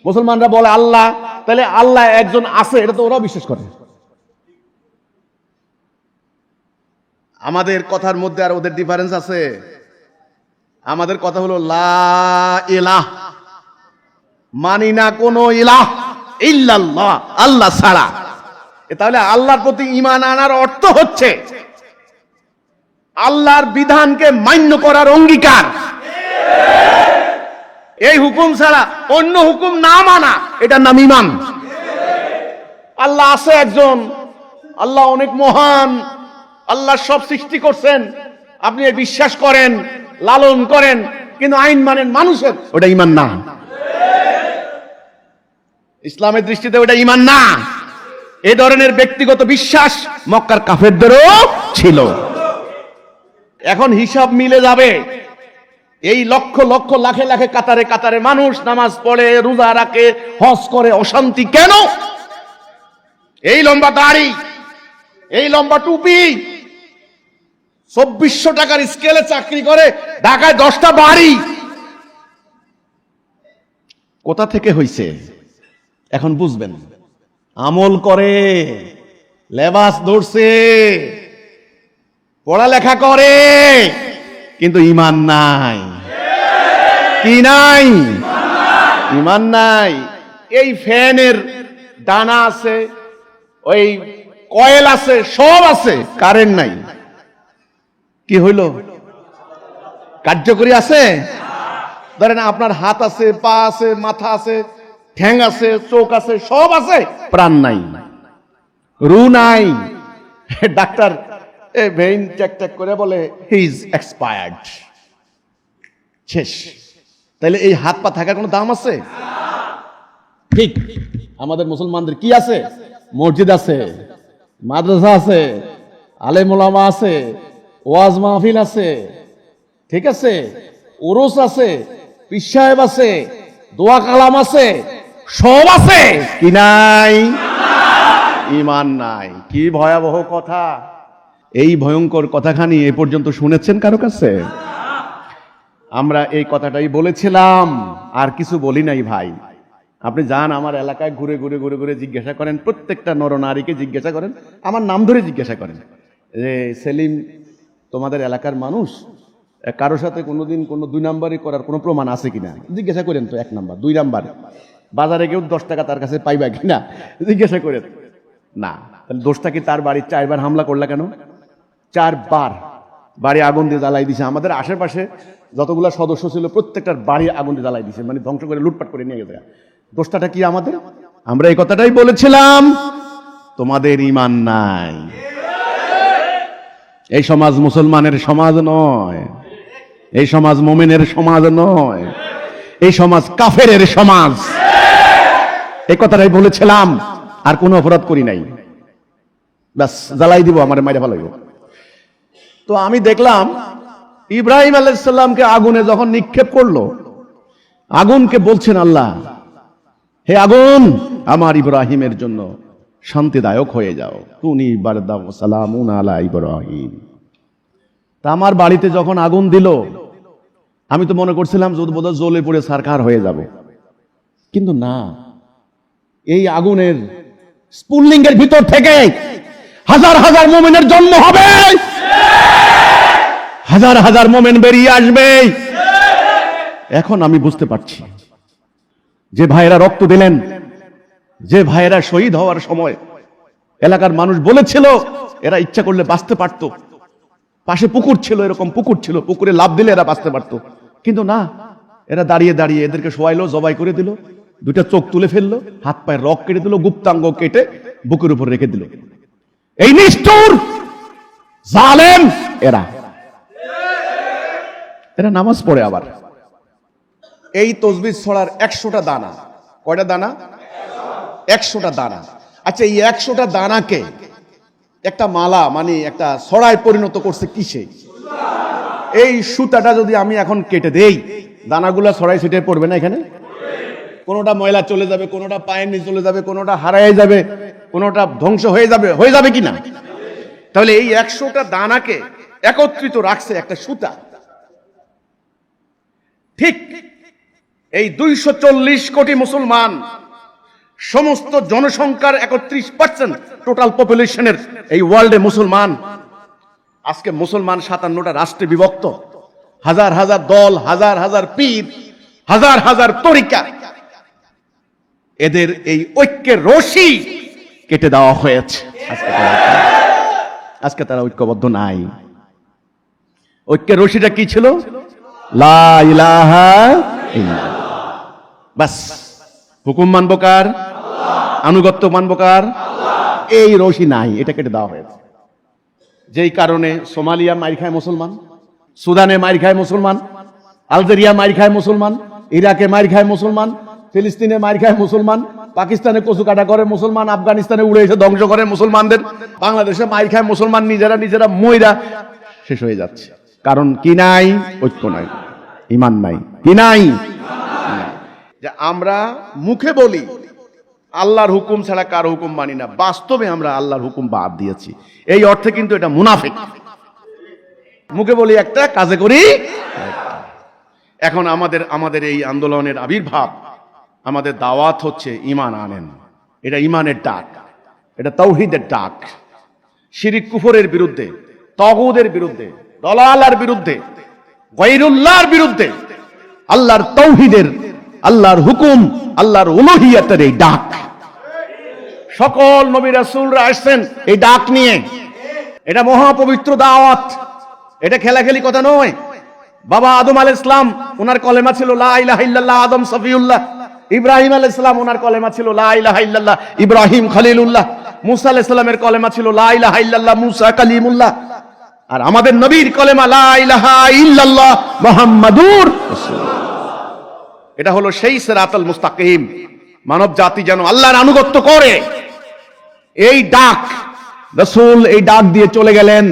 মুসলমানরা বলে আল্লাহ। তাহলে আল্লাহ একজন আছে এটা তো ওরাও বিশ্বাস করে। আমাদের কথার মধ্যে আর ওদের ডিফারেন্স আছে। আমাদের কথা হলো লা ইলাহ, মানি না কোন ইলাহ ইল্লাল্লাহ, আল্লাহ ছাড়া। তাহলে আল্লাহর প্রতি ঈমান আনার অর্থ হচ্ছে আল্লাহর বিধানকে মান্য করার অঙ্গীকার। এই হুকুম ছাড়া অন্য হুকুম না মানা, এটার নাম ঈমান। আল্লাহ আছে একজন, আল্লাহ অনেক মহান, আল্লাহ সব সৃষ্টি করছেন, আপনি বিশ্বাস করেন, লালন করেন, কিন্তু আইন মানেন মানুষের, ওটা ঈমান না। ইসলামের দৃষ্টিতে ওটা ঈমান না। এই ধরনের ব্যক্তিগত বিশ্বাস মক্কার কাফেরদেরও ছিল। এখন হিসাব মিলে যাবে। এই লক্ষ লক্ষ লাখে লাখে কাতারে কাতারে মানুষ নামাজ পড়ে, রোজা রাখে, হজ করে, অশান্তি কেন? এই লম্বা দাড়ি, এই লম্বা টুপি, 2400 টাকার স্কেলে চাকরি করে, ঢাকায় 10টা বাড়ি, কোথা থেকে হইছে এখন বুঝবেন। আমল করে, লেবাস ধরছে, পড়ালেখা করে, কিন্তু ঈমান নাই। কি নাই? ঈমান নাই। এই ফ্যানের ডানা আছে, ওই কয়েল আছে, সব আছে, কারেন্ট নাই। কি হইল? কার্যকরী আছে? ধরেন আপনার হাত আছে, পা আছে, মাথা আছে, ঠ্যাং আছে, চোখ আছে, সব আছে, প্রাণ নাই, রু নাই। ডাক্তার ভেইন চেক চেক করে বলে হি ইজ এক্সপায়ার্ড, শেষ। তাহলে এই হাত পা থাকার কোনো দাম আছে? ঠিক আমাদের মুসলমানদের কি আছে? মসজিদ আছে, মাদ্রাসা আছে, আলেম ওলামা আছে, ওয়াজ মাহফিল আছে, ঠিক আছে, উরুস আছে, পীর সাহেব আছে, দোয়া কালাম আছে, সব আছে, কি নাই? ঈমান নাই। কি ভয়াবহ কথা! এই ভয়ঙ্কর কথাখানি এ পর্যন্ত শুনেছেন কারো কাছে? আমরা এই কথাটাই বলেছিলাম, আর কিছু বলি নাই ভাই। আপনি যান আমার এলাকায়, ঘুরে ঘুরে ঘুরে ঘুরে জিজ্ঞাসা করেন, প্রত্যেকটা নরনারীকে জিজ্ঞাসা করেন, আমার নাম ধরে জিজ্ঞাসা করেন যে সেলিম তোমাদের এলাকার মানুষ কারোর সাথে কোনোদিন কোনো 2 নাম্বারই করার কোনো প্রমাণ আছে কিনা জিজ্ঞাসা করেন তো। 1 নাম্বার 2 নাম্বার বাজারে কেউ 10 টাকা তার কাছে পাইবা কিনা জিজ্ঞাসা করেন না। তাহলে দোষটা কি তার বাড়ির 4 বার হামলা করলা কেন? 4 বার বাড়ি আগুন দিয়ে জ্বালাই দিছে। আমাদের আশেপাশে যতগুলা সদস্য ছিল প্রত্যেকটার বাড়ি আগুন দিয়ে জ্বালাই দিছে, মানে ধ্বংস করে লুটপাট করে নিয়ে গেছে। দোষটা কি আমাদের? আমরা এই কথাটাই বলেছিলাম, তোমাদের ঈমান নাই। এই সমাজ মুসলমানের সমাজ নয়, এই সমাজ মুমিনের সমাজ নয়, এই সমাজ কাফেরের সমাজ। এই কথাটাই বলেছিলাম, আর কোনো অপরাধ করি নাই। ব্যাস জ্বালাই দিব, আমার মাইরা ফেলাইব। তো আমি দেখলাম ইব্রাহিম আলাইহিস সালামকে আগুনে যখন নিক্ষেপ করলো, আগুনকে বলছেন আল্লাহ, হে আগুন আমার ইব্রাহিমের জন্য শান্তিদায়ক হয়ে যাও। কুনি বারদা ওয়া সালামুন আলা ইব্রাহিম। তা আমার বাড়িতে যখন আগুন দিল, আমি তো মনে করছিলাম যদি বোধহয় জ্বলে পড়ে ছারখার হয়ে যাবে, কিন্তু না, এই আগুনের স্ফুলিঙ্গের ভিতর থেকে হাজার হাজার মুমিনের জন্ম হবে, হাজার হাজার মুমিন বেরিয়ে আসবে। এখন আমি বুঝতে পারছি, যে ভাইয়েরা রক্ত দিলেন, যে ভাইয়েরা শহীদ হওয়ার সময় এলাকার মানুষ বলেছিল এরা ইচ্ছা করলে বাঁচতে পারত, পাশে পুকুর ছিল, এরকম পুকুর ছিল, পুকুরে লাফ দিলে এরা বাঁচতে পারত, কিন্তু না, এরা দাঁড়িয়ে দাঁড়িয়ে এদেরকে শোয়াইলো, জবাই করে দিল, দুইটা চোখ তুলে ফেললো, হাত পায়ের রক কেটে দিল, গুপ্তাঙ্গ কেটে বুকের উপর রেখে দিল। এই নিষ্ঠুর জালেম এরা নামাজ পড়ে আবার এই তসবিহ ছড়ার 100টা দানা, কয়টা দানা? 100টা দানা। আচ্ছা, এই 100টা দানাকে একটা মালা মানে একটা ছড়ায় পরিণত করছে কিসে? এই সুতাটা যদি আমি এখন কেটে দেই, দানাগুলা ছড়াই ছিটে পড়বে না এখানে? কোনোটা ময়লা চলে যাবে, কোনোটা পায়ের নিচে চলে যাবে, কোনোটা হারায় যাবে, কোনোটা ধ্বংস হয়ে যাবে কিনা? তাহলে এই 100টা দানাকে একত্রিত রাখছে একটা সুতা। ঠিক এই 240 কোটি মুসলমান, সমস্ত জনসংখ্যার 31% টোটাল পপুলেশনের এই ওয়ার্ল্ডে মুসলমান। আজকে মুসলমান 57টা রাষ্ট্রে বিভক্ত, হাজার হাজার দল, হাজার হাজার পীর, হাজার হাজার তরিকা। এদের এই ঐক্যের রশি কেটে দেওয়া হয়েছে। আজকে তারা ঐক্যবদ্ধ নাই। ঐক্যের রশিটা কি ছিল? লা ইলাহা ইল্লাল্লাহ। বাস, হুকুম মানব কার? আনুগত্য মানব কার? এই রশি নাই, এটা কেটে দেওয়া হয়েছে। যেই কারণে সোমালিয়া মাইর খায় মুসলমান, সুদানে মাইর খায় মুসলমান, আলজেরিয়া মাইর খায় মুসলমান, ইরাকে মাইর খায় মুসলমান, ফিলিস্তিনে মাইর খায় মুসলমান, পাকিস্তানে কচু কাটা করে মুসলমান, আফগানিস্তানে উড়ে এসে ধ্বংস করে মুসলমানদের, বাংলাদেশে মাইর খায় মুসলমান, নিজেরা মইরা শেষ হয়ে যাচ্ছে। কারণ কি নাই? ঐক্য নাই, ঈমান নাই। কি নাই? যে আমরা মুখে বলি আল্লাহর হুকুম ছাড়া কার হুকুম মানি না, বাস্তবে আমরা আল্লাহর হুকুম বাদ দিয়েছি। এই অর্থে কিন্তু এটা মুনাফিক। মুখে বলি একটা, কাজে করি। এখন আমাদের এই আন্দোলনের আবির্ভাব, আমাদের দাওয়াত হচ্ছে ঈমান আনেন। এটা ঈমানের ডাক, এটা তাওহীদের ডাক। শিরিক কুফরের বিরুদ্ধে, তাগুতের বিরুদ্ধে, দলালার বিরুদ্ধে, গায়রুল্লাহর বিরুদ্ধে আল্লাহর তাওহীদের, আল্লাহর হুকুম, আল্লাহর উলুহিয়াতের এই ডাক। সকল নবী রাসূলরা আসছেন এই ডাক নিয়ে। এটা মহাপবিত্র দাওয়াত, এটা খেলাখেলি কথা নয়। বাবা আদম আলাইহিস সালাম, ওনার কলেমা ছিল লা ইলাহা ইল্লাল্লাহ, আদম সফিউল্লাহ। ইব্রাহিম আলাইহিস সালাম, ওনার কলেমা ছিল লা ইলাহা ইল্লাল্লাহ, ইব্রাহিম খলিলুল্লাহ। মুসা আলাইহিস সালামের কলেমা ছিল লা ইলাহা ইল্লাল্লাহ, মুসা কালিমুল্লাহ। আর আমাদের নবীর কলেমা লা ইলাহা ইল্লাল্লাহ মুহাম্মাদুর রাসূলুল্লাহ। এটা হলো সেই সিরাতুল মুস্তাকিম। মানব জাতি যেন আল্লাহর আনুগত্য করে, এই ডাক রাসূল এই ডাক দিয়ে চলে গেলেন।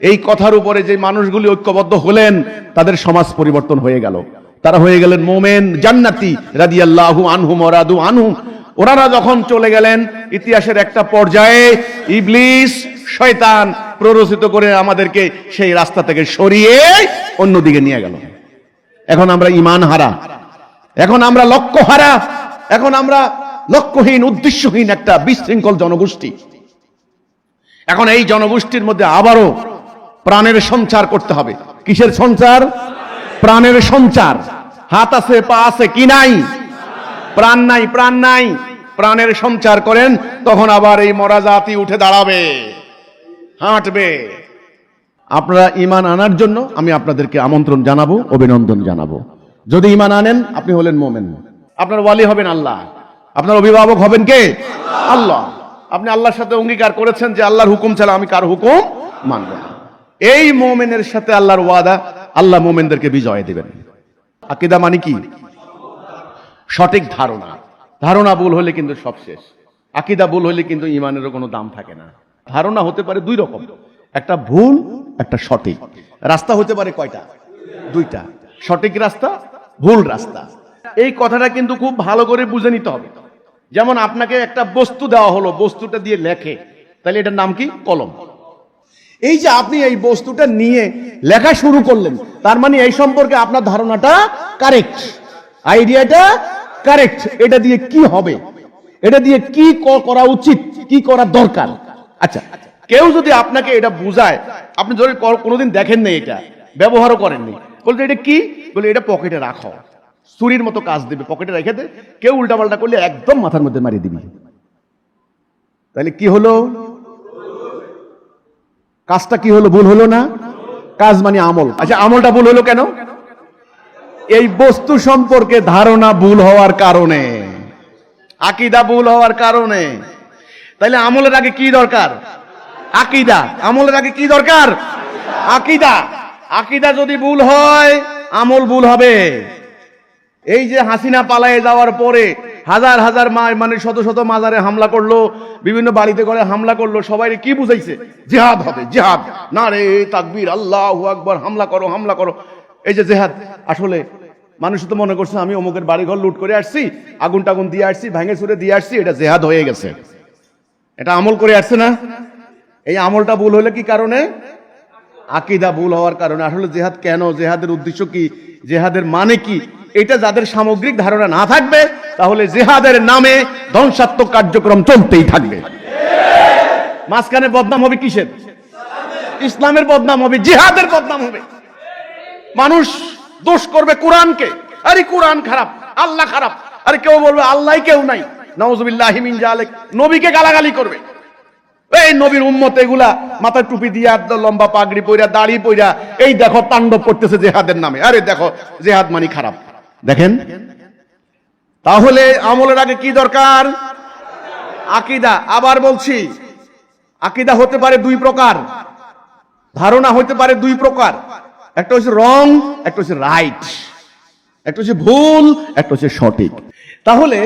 এই কথার উপরে যে মানুষগুলি ঐক্যবদ্ধ হলেন, তাদের সমাজ পরিবর্তন হয়ে গেল। তারা হয়ে গেলেন মোমেন, জান্নাতি, রাদিয়াল্লাহু আনহুম ওয়া রাদু আনহু। ওনারা যখন চলে গেলেন, ইতিহাসের একটা পর্যায়ে ইবলিস, শয়তান প্ররোচিত করে আমাদেরকে সেই রাস্তা থেকে সরিয়ে অন্যদিকে নিয়ে গেল। এখন আমরা ঈমান হারা, এখন আমরা লক্ষ্য হারা, এখন আমরা লক্ষ্যহীন, উদ্দেশ্যহীন একটা বিশৃঙ্খল জনগোষ্ঠী। এখন এই জনগোষ্ঠীর মধ্যে আবারও প্রাণের সঞ্চার করতে হবে। কিসের সঞ্চার? প্রাণের সঞ্চার। হাত আছে, পা আছে, কি নাই? প্রাণ নাই, প্রাণ নাই। প্রাণের সঞ্চার করেন, তখন আবার এই মরা জাতি উঠে দাঁড়াবে, হাঁটবে। আপনারা ঈমান আনার জন্য আমি আপনাদেরকে আমন্ত্রণ জানাবো, অভিনন্দন জানাবো। যদি ঈমান আনেন, আপনি হলেন মোমেন। আপনার ওয়ালি হবেন আল্লাহ, আপনার অভিভাবক হবেন কে? আল্লাহ। আপনি আল্লাহর সাথে অঙ্গীকার করেছেন যে আল্লাহর হুকুম ছাড়া আমি কার হুকুম মানব না। এই মোমেনের সাথে আল্লাহর ওয়াদা, আল্লাহ মোমেনদেরকে বিজয় দিবেন। আকীদা মানে কি? সঠিক ধারণা। ধারণা ভুল হলে কিন্তু সব শেষ। আকীদা ভুল হলে কিন্তু ঈমানেরও কোনো দাম থাকে না। ধারণা হতে পারে দুই রকম, একটা ভুল, একটা সঠিক। রাস্তা হতে পারে কয়টা? দুইটা, সঠিক রাস্তা, ভুল রাস্তা। এই কথাটা কিন্তু খুব ভালো করে বুঝে নিতে হবে। যেমন আপনাকে একটা বস্তু দেওয়া হলো, বস্তুটা দিয়ে লেখে, তাহলে এটার নাম কি? কলম। এই যে আপনি এই বস্তুটা নিয়ে লেখা শুরু করলেন, তার মানে এই সম্পর্কে আপনার ধারণাটা কারেক্ট, আইডিয়াটা কারেক্ট। এটা দিয়ে কি হবে, এটা দিয়ে কি করা উচিত, কি করা দরকার। আচ্ছা, কেউ যদি আপনাকে এটা বুঝায়, আপনি যদি কোনোদিন দেখেন না, এটা ব্যবহারও করেননি, বলতে এটা কি, বলে এটা পকেটে রাখো, ছুরির মতো কাজ দেবে, পকেটে রেখে দে, কেউ উল্টাপাল্টা করলে একদম মাথার মধ্যে মারিয়ে দিবি। তাহলে কি হলো? কাজটা কি হলো? ভুল হলো না? কাজ মানে আমল। আচ্ছা, আমলটা ভুল হলো কেন? এই বস্তু সম্পর্কে ধারণা ভুল হওয়ার কারণে, আকীদা ভুল হওয়ার কারণে। তাইলে আমলের আগে কি দরকার? আকীদা। আমলের আগে কি দরকার? আকীদা। আকীদা যদি ভুল হয়, আমল ভুল হবে। এই যে হাসিনা পালায়ে যাওয়ার পরে হাজার হাজার মানে শত শত মাজারে হামলা করলো, বিভিন্ন বাড়িতে করে হামলা করলো, সবাই কি বুঝাইছে? জিহাদ হবে, জিহাদ, নারে তাকবীর, আল্লাহু আকবার, হামলা করো, হামলা করো। এই যে জিহাদ, আসলে মানুষ তো মনে করছে আমি অমুকের বাড়িঘর লুট করে আসছি, আগুন টাগুন দিয়ে আসছি, ভাঙে চুরে দিয়ে আসছি, এটা জিহাদ হয়ে গেছে। এটা আমল করে আসছে না? এই আমলটা ভুল হলে কি কারণে? আকীদা ভুল হওয়ার কারণে। আসলে জিহাদ কেন, জিহাদের উদ্দেশ্য কি, জিহাদের মানে কি, এটা যাদের সামগ্রিক ধারণা না থাকবে, তাহলে জিহাদের নামে ধ্বংসাত্মক কার্যক্রম চলতেই থাকবে। মাঝখানে বদনাম হবে কিসের? ইসলামের বদনাম হবে, জিহাদের বদনাম হবে। মানুষ দোষ করবে কোরআনকে, আরে কোরআন খারাপ, আল্লাহ খারাপ, আরে কেউ বলবে আল্লাহ কেউ নাই, নাউযুবিল্লাহি মিন যালিক, নবীকে গালাগালি করবে। এই নবীর উম্মত এগুলা মাথায় টুপি দিয়া, লম্বা পাগড়ি পইরা, দাড়ি পইরা, এই দেখো তাণ্ডব করতেছে জিহাদের নামে। আরে দেখো, জিহাদ মানি খারাপ। দেখেন, তাহলে আমলের আগে কি দরকার? আকীদা। আবার বলছি, আকীদা হতে পারে দুই প্রকার, ধারণা হতে পারে দুই প্রকার। একটা হচ্ছে রং, একটা হচ্ছে রাইট, একটা হচ্ছে ভুল, একটা হচ্ছে সঠিক। তাহলে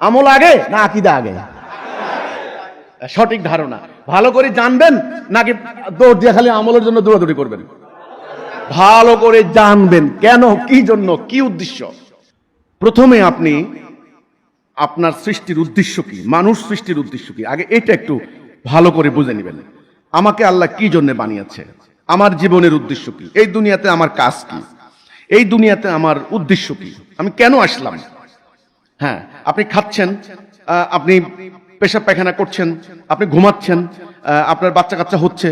আমল আগে না আকীদা আগে? সঠিক ধারণা ভালো করে জানবেন, নাকি দৌড় দিয়ে খালি আমলের জন্য দৌড়াদৌড়ি করবেন? ভালো করে জানবেন, কেন, কি জন্য, কি উদ্দেশ্য। প্রথমে আপনি আপনার সৃষ্টির উদ্দেশ্য কি, মানুষ সৃষ্টির উদ্দেশ্য কি, আগে এটা একটু ভালো করে বুঝে নেবেন। আমাকে আল্লাহ কি জন্য বানিয়েছে, আমার জীবনের উদ্দেশ্য কি, এই দুনিয়াতে আমার কাজ কি, এই দুনিয়াতে আমার উদ্দেশ্য কি, আমি কেন আসলাম। হ্যাঁ, আপনি খাচ্ছেন, আপনি পেশাব পায়খানা করছেন, আপনি ঘুমাচ্ছেন, আপনার বাচ্চা কাচ্চা হচ্ছে,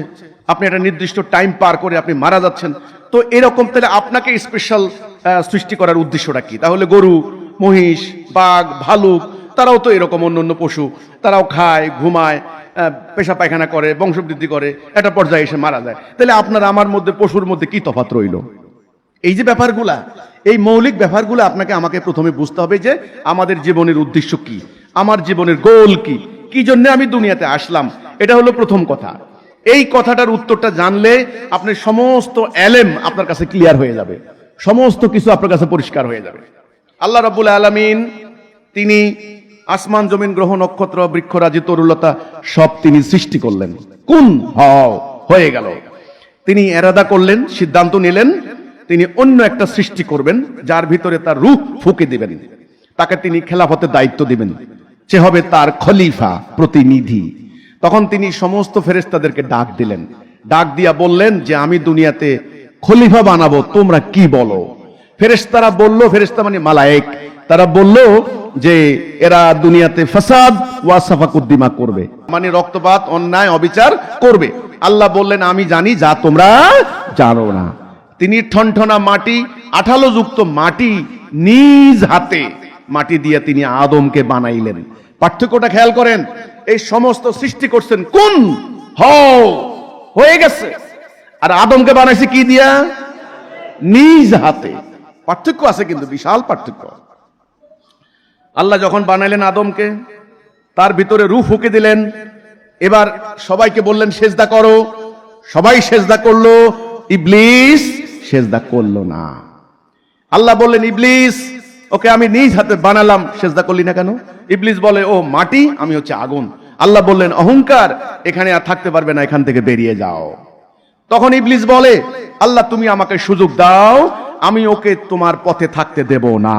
আপনি একটা নির্দিষ্ট টাইম পার করে আপনি মারা যাচ্ছেন। তো এরকম, তাহলে আপনাকে স্পেশাল সৃষ্টি করার উদ্দেশ্যটা কি? তাহলে গরু, মহিষ, বাঘ, ভালুক, তারাও তো এরকম অন্য অন্য পশু, তারাও খায়, ঘুমায়, পেশাব পায়খানা করে, বংশবৃদ্ধি করে, একটা পর্যায়ে এসে মারা যায়। তাহলে আপনার আমার মধ্যে, পশুর মধ্যে কি তফাৎ রইল? এই যে ব্যাপারগুলা, এই মৌলিক ব্যাপারগুলো আপনাকে আমাকে প্রথমে বুঝতে হবে যে আমাদের জীবনের উদ্দেশ্য কি, আমার জীবনের গোল কি, কি জন্য আমি দুনিয়াতে আসলাম। এটা হলো প্রথম কথা। এই কথাটার উত্তরটা জানলে আপনার সমস্ত এলেম আপনার কাছে ক্লিয়ার হয়ে যাবে, সমস্ত কিছু আপনার কাছে পরিষ্কার হয়ে যাবে। আল্লাহ রাব্বুল আলামিন তিনি আসমান, জমিন, গ্রহ, নক্ষত্র, বৃক্ষরাজি, তরুলতা সব তিনি সৃষ্টি করলেন। কুন হও, হয়ে গেল। তিনি এরাদা করলেন, সিদ্ধান্ত নিলেন, তিনি অন্য একটা সৃষ্টি করবেন, যার ভিতরে তার রূহ ফুঁকে দিবেন, তাকে তিনি খেলাফতের দায়িত্ব দিবেন, সে হবে তার খলিফা, প্রতিনিধি। তখন তিনি সমস্ত ফেরেশতাদেরকে ডাক দিলেন, ডাক দিয়া বললেন যে আমি দুনিয়াতে খলিফা বানাবো, তোমরা কি বলো? ফেরেশতারা বলল, ফেরেশতা মানে মালায়েক, তারা বলল যে এরা দুনিয়াতে ফাসাদ ওয়া সাফাকুদ্দিমা করবে, মানে রক্তপাত, অন্যায়, অবিচার করবে। আল্লাহ বললেন আমি জানি যা তোমরা জানো না। তিনি ঠনঠনা মাটি, আঠালো যুক্ত মাটি নিজ হাতে মাটি দিয়ে তিনি আদমকে বানাইলেন। পার্থক্যটা খেয়াল করেন, এই সমস্ত সৃষ্টি করছেন কোন হও, হয়ে গেছে, আর আদমকে বানাইছে কি দিয়া? নিজ হাতে। পার্থক্য আছে কিন্তু, বিশাল পার্থক্য। আল্লাহ যখন বানাইলেন আদমকে, তার ভিতরে রূহ ফুঁকে দিলেন, এবার সবাইকে বললেন সেজদা করো, সবাই সেজদা করলো, ইবলিস সেজদা করলো না। আল্লাহ বললেন ইবলিস, ওকে আমি নিজ হাতে বানালাম, সেজদা করলি না কেন? ইবলিস বলে ও মাটি, আমি হচ্ছে আগুন। আল্লাহ বললেন অহংকার, এখানে আর থাকতে পারবে না, এখান থেকে বেরিয়ে যাও। তখন ইবলিস বলে আল্লাহ তুমি আমাকে সুযোগ দাও, আমি ওকে তোমার পথে থাকতে দেব না।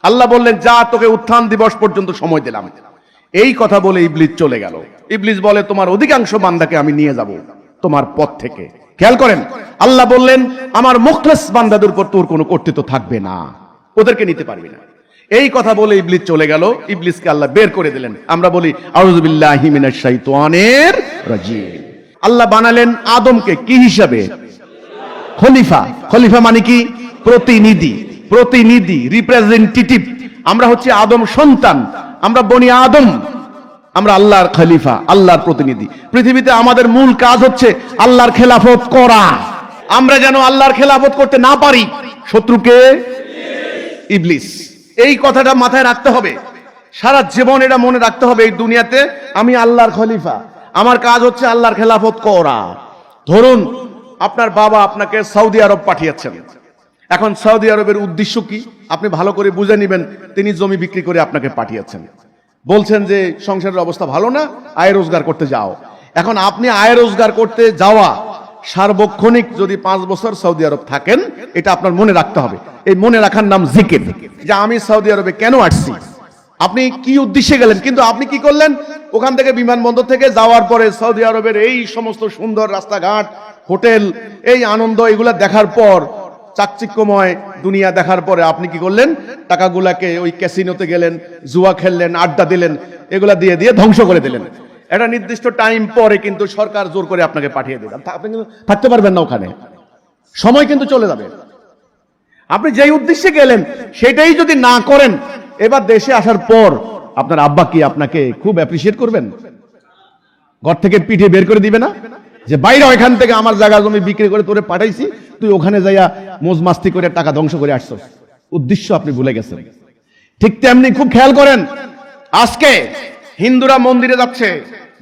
আল্লাহ বললেন যা, তোকে উত্থান দিবস পর্যন্ত সময় দিলাম। এই কথা বলে ইবলিস চলে গেল। ইবলিস বলে তোমার অধিকাংশ বান্দাকে আমি নিয়ে যাব তোমার পথ থেকে। খেয়াল করেন, আল্লাহ বললেন আমার মুখলেস বান্দাদের উপর তোর কোনো কর্তৃত্ব থাকবে না, ওদেরকে নিতে পারবি না। এই কথা বলে ইবলিস চলে গেল। ইবলিসকে আল্লাহ বের করে দিলেন। আমরা বলি আউযু বিল্লাহি মিনাশ শাইতানির রাজিম। আল্লাহ বানালেন আদমকে কি হিসাবে? খলিফা। খলিফা মানে কি? প্রতিনিধি। প্রতিনিধি, রিপ্রেজেন্টেটিভ। আমরা হচ্ছে আদম সন্তান, আমরা বনি আদম, আমরা আল্লাহর খলিফা, আল্লাহর প্রতিনিধি। পৃথিবীতে আমাদের মূল কাজ হচ্ছে আল্লাহর খেলাফত করা। আমরা যেন আল্লাহর খেলাফত করতে না পারি, শত্রুকে ইবলিস। এই কথাটা মাথায় রাখতে হবে, সারা জীবন এটা মনে রাখতে হবে। এই দুনিয়াতে আমি আল্লাহর খলিফা, আমার কাজ হচ্ছে আল্লাহর খেলাফত করা। ধরুন আপনার বাবা আপনাকে সৌদি আরব পাঠিয়েছেন। এখন সৌদি আরবের উদ্দেশ্য কি আপনি ভালো করে বুঝে নেবেন। তিনি জমি বিক্রি করে আপনাকে পাঠিয়েছেন, বলছেন যে সংসারের অবস্থা ভালো না, আয় রোজগার করতে যাও। এখন আপনি আয় রোজগার করতে যাওয়া সার্বক্ষণিক যদি 5 বছর সৌদি আরব থাকেন, এটা আপনার মনে রাখতে হবে। এই মনে রাখার নাম জিকির, যে আমি সৌদি আরবে কেন আসছি, আপনি কি উদ্দেশ্যে গেলেন। কিন্তু আপনি কি করলেন, ওখান থেকে বিমানবন্দর থেকে যাওয়ার পরে সৌদি আরবের এই সমস্ত সুন্দর রাস্তাঘাট, হোটেল, এই আনন্দ, এগুলা দেখার পর, চাকচিক্যময় দুনিয়া দেখার পরে আপনি কি করলেন, টাকাগুলাকে ওই ক্যাসিনোতে গেলেন, জুয়া খেললেন, আড্ডা দিলেন, এগুলা দিয়ে দিয়ে ধ্বংস করে দিলেন। একটা নির্দিষ্ট টাইম পরে কিন্তু সরকার জোর করে আপনাকে পাঠিয়ে দিল, আপনি কিন্তু থাকতে পারবেন না ওখানে, সময় কিন্তু চলে যাবে। আপনি যেই উদ্দেশ্যে গেলেন সেটাই যদি না করেন, এবার দেশে আসার পর আপনার আব্বা কি আপনাকে খুব অ্যাপ্রিসিয়েট করবেন? ঘর থেকে পিঠে বের করে দিবে না, যে বাইরে ওইখান থেকে আমার জায়গা জমি বিক্রি করে তোরে পাঠাইছি, তুই ওখানে যাইয়া মোজ মাস্তি করে টাকা ধ্বংস করে আসছস। উদ্দেশ্য আপনি ভুলে গেছেন। ঠিক তেমনি খুব খেয়াল করেন, আজকে হিন্দুরা মন্দিরে যাচ্ছে,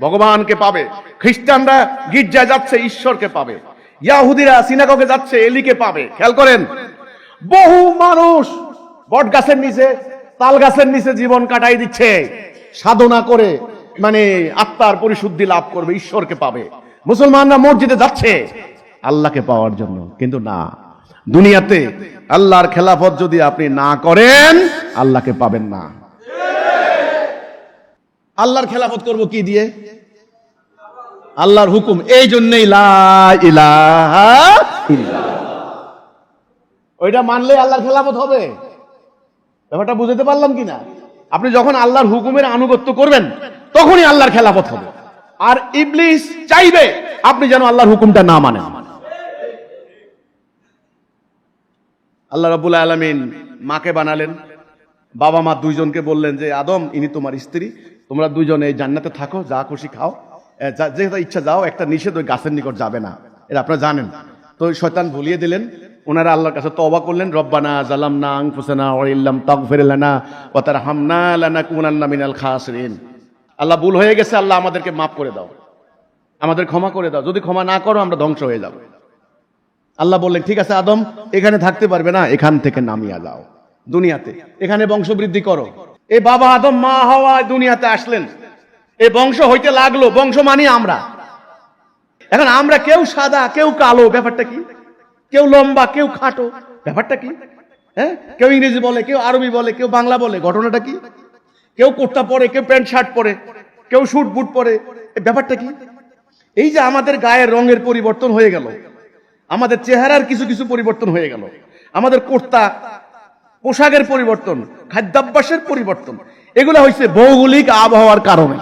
ভগবানকে পাবে। খ্রিস্টানরা গির্জায় যাচ্ছে, ঈশ্বরকে পাবে। ইয়াহুদিরা সিনাগগে যাচ্ছে, এলিকে পাবে। খেয়াল করেন, বহু মানুষ বট গাছের নিচে, তাল গাছের নিচে জীবন কাটাই দিচ্ছে সাধনা করে, মানে আত্মার পরিশুদ্ধি লাভ করবে, ঈশ্বরকে পাবে। মুসলমানরা মসজিদে যাচ্ছে আল্লাহকে পাওয়ার জন্য। কিন্তু না, দুনিয়াতে আল্লাহর খেলাফত যদি আপনি না করেন, আল্লাহকে পাবেন না। আল্লাহর খেলাফত করব কি দিয়ে? আল্লাহর হুকুম। এই জন্যই লা ইলাহা ইল্লাল্লাহ, ওইটা মানলে আল্লাহর খেলাফত হবে। ব্যাপারটা বুঝতে পারলাম কিনা? আপনি যখন আল্লাহর হুকুমের আনুগত্য করবেন, তখনই আল্লাহর খেলাফত হবে। আর ইবলিস চাইবে আপনি যেন আল্লাহর হুকুমটা না মানেন। আল্লাহ রাব্বুল আলামিন মাকে বানালেন, বাবা মা দুইজনকে বললেন যে আদম, ইনি তোমার স্ত্রী, তোমরা দুইজনে এই জান্নাতে থাকো, যা খুশি খাও, যেটা ইচ্ছা যাও। একটা নিষেধ, ওই গাছের নিকট যাবে না, এটা আপনারা জানেন। তো শয়তান ভুলিয়ে দিলেন। ওনারা আল্লাহর কাছে তওবা করলেন, রব্বানা যালামনা আনফুসানা ওয়া ইল্লাম তাগফির লানা ওয়া তারহামনা লানাকুনান্না মিনাল খাসিরিন। আল্লাহ, ভুল হয়ে গেছে, আল্লাহ আমাদেরকে মাফ করে দাও, আমাদের ক্ষমা করে দাও, যদি ক্ষমা না করো আমরা ধ্বংস হয়ে যাব। আল্লাহ বললেন ঠিক আছে আদম, এখানে থাকতে পারবে না, এখান থেকে নামিয়ে যাও দুনিয়াতে, এখানে বংশবৃদ্ধি করো। এই বাবা আদম মা হাওয়া দুনিয়াতে আসলেন, এই বংশ হইতে লাগলো। বংশ মানি আমরা। এখন আমরা কেউ সাদা, কেউ কালো, ব্যাপারটা কি? কেউ লম্বা, কেউ খাটো, ব্যাপারটা কি? হ্যাঁ, কেউ ইংরেজি বলে, কেউ আরবি বলে, কেউ বাংলা বলে, ঘটনাটা কি? কেউ কুর্তা পরে, কেউ প্যান্ট শার্ট পরে, কেউ শুট বুট পরে, ব্যাপারটা কি? এই যে আমাদের গায়ের রঙের পরিবর্তন হয়ে গেল, আমাদের চেহারার কিছু কিছু পরিবর্তন হয়ে গেল, আমাদের কুর্তা পোশাকের পরিবর্তন, খাদ্যাভ্যাসের পরিবর্তন, এগুলো হয়েছে ভৌগোলিক আবহাওয়ার কারণে।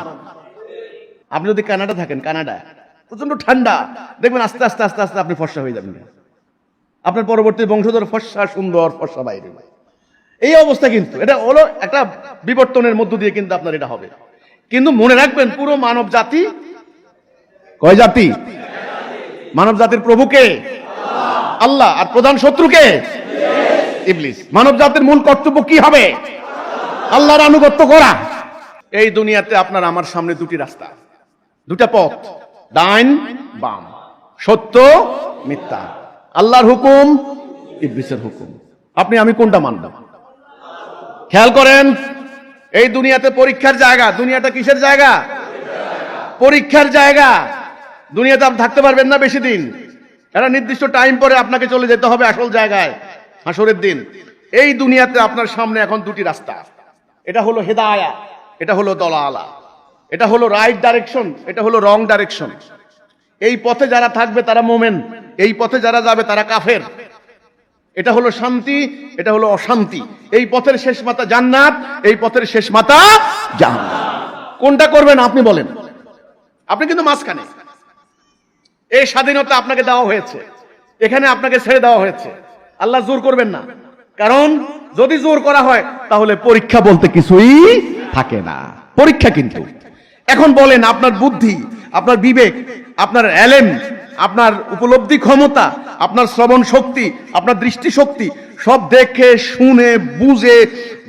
আপনি যদি কানাডা থাকেন, কানাডা প্রচন্ড ঠান্ডা, দেখবেন আস্তে আস্তে আস্তে আস্তে আপনি ফর্সা হয়ে যাবেন, আপনার পরবর্তী বংশধর ফর্সা, সুন্দর ফর্সা বাইরে। এই অবস্থা কিন্তু এটা হলো একটা বিবর্তনের মধ্য দিয়ে কিন্তু আপনার এটা হবে। কিন্তু মনে রাখবেন, পুরো মানব জাতি কয় জাতি? মানব জাতির প্রভুকে আল্লাহ, আর প্রধান শত্রুকে ইবলিস। মানব জাতির মূল কর্তব্য কি হবে? আল্লাহর আনুগত্য করা। এই দুনিয়াতে আপনার আমার সামনে দুটি রাস্তা, দুটা পথ, ডাইন বাম, সত্য মিথ্যা, আল্লাহর হুকুম, ইবলিসের হুকুম। আপনি আমি কোনটা মানলাম? খেয়াল করেন, এই দুনিয়াতে পরীক্ষার জায়গা। দুনিয়াটা কিসের জায়গা? পরীক্ষার জায়গা। দুনিয়াতে আপনি থাকতে পারবেন না বেশি দিন। একটা নির্দিষ্ট টাইম পরে আপনাকে চলে যেতে হবে আসল জায়গায়, হাসরের দিন। এই দুনিয়াতে আপনার সামনে এখন দুটি রাস্তা, এটা হলো হেদায়া, এটা হলো দলালা, এটা হলো রাইট ডাইরেকশন, এটা হলো রং ডাইরেকশন। এই পথে যারা থাকবে তারা মোমেন, এই পথে যারা যাবে তারা কাফের। এটা হলো শান্তি, এটা হলো অশান্তি। এই পথের শেষ মাথা জান্নাত, এই পথের শেষ মাথা জাহান্নাম। কোনটা করবেন আপনি বলেন? আপনি কিন্তু মাঝখানে। এই স্বাধীনতা আপনাকে দেওয়া হয়েছে, এখানে আপনাকে ছেড়ে দেওয়া হয়েছে। আল্লাহ জোর করবেন না, কারণ যদি জোর করা হয় তাহলে পরীক্ষা বলতে কিছুই থাকে না। পরীক্ষা কিন্তু এখন বলেন, আপনার বুদ্ধি, আপনার বিবেক, আপনার এলেম, আপনার উপলব্ধি ক্ষমতা, আপনার শ্রবণ শক্তি, আপনার দৃষ্টি শক্তি সব দেখে শুনে বুঝে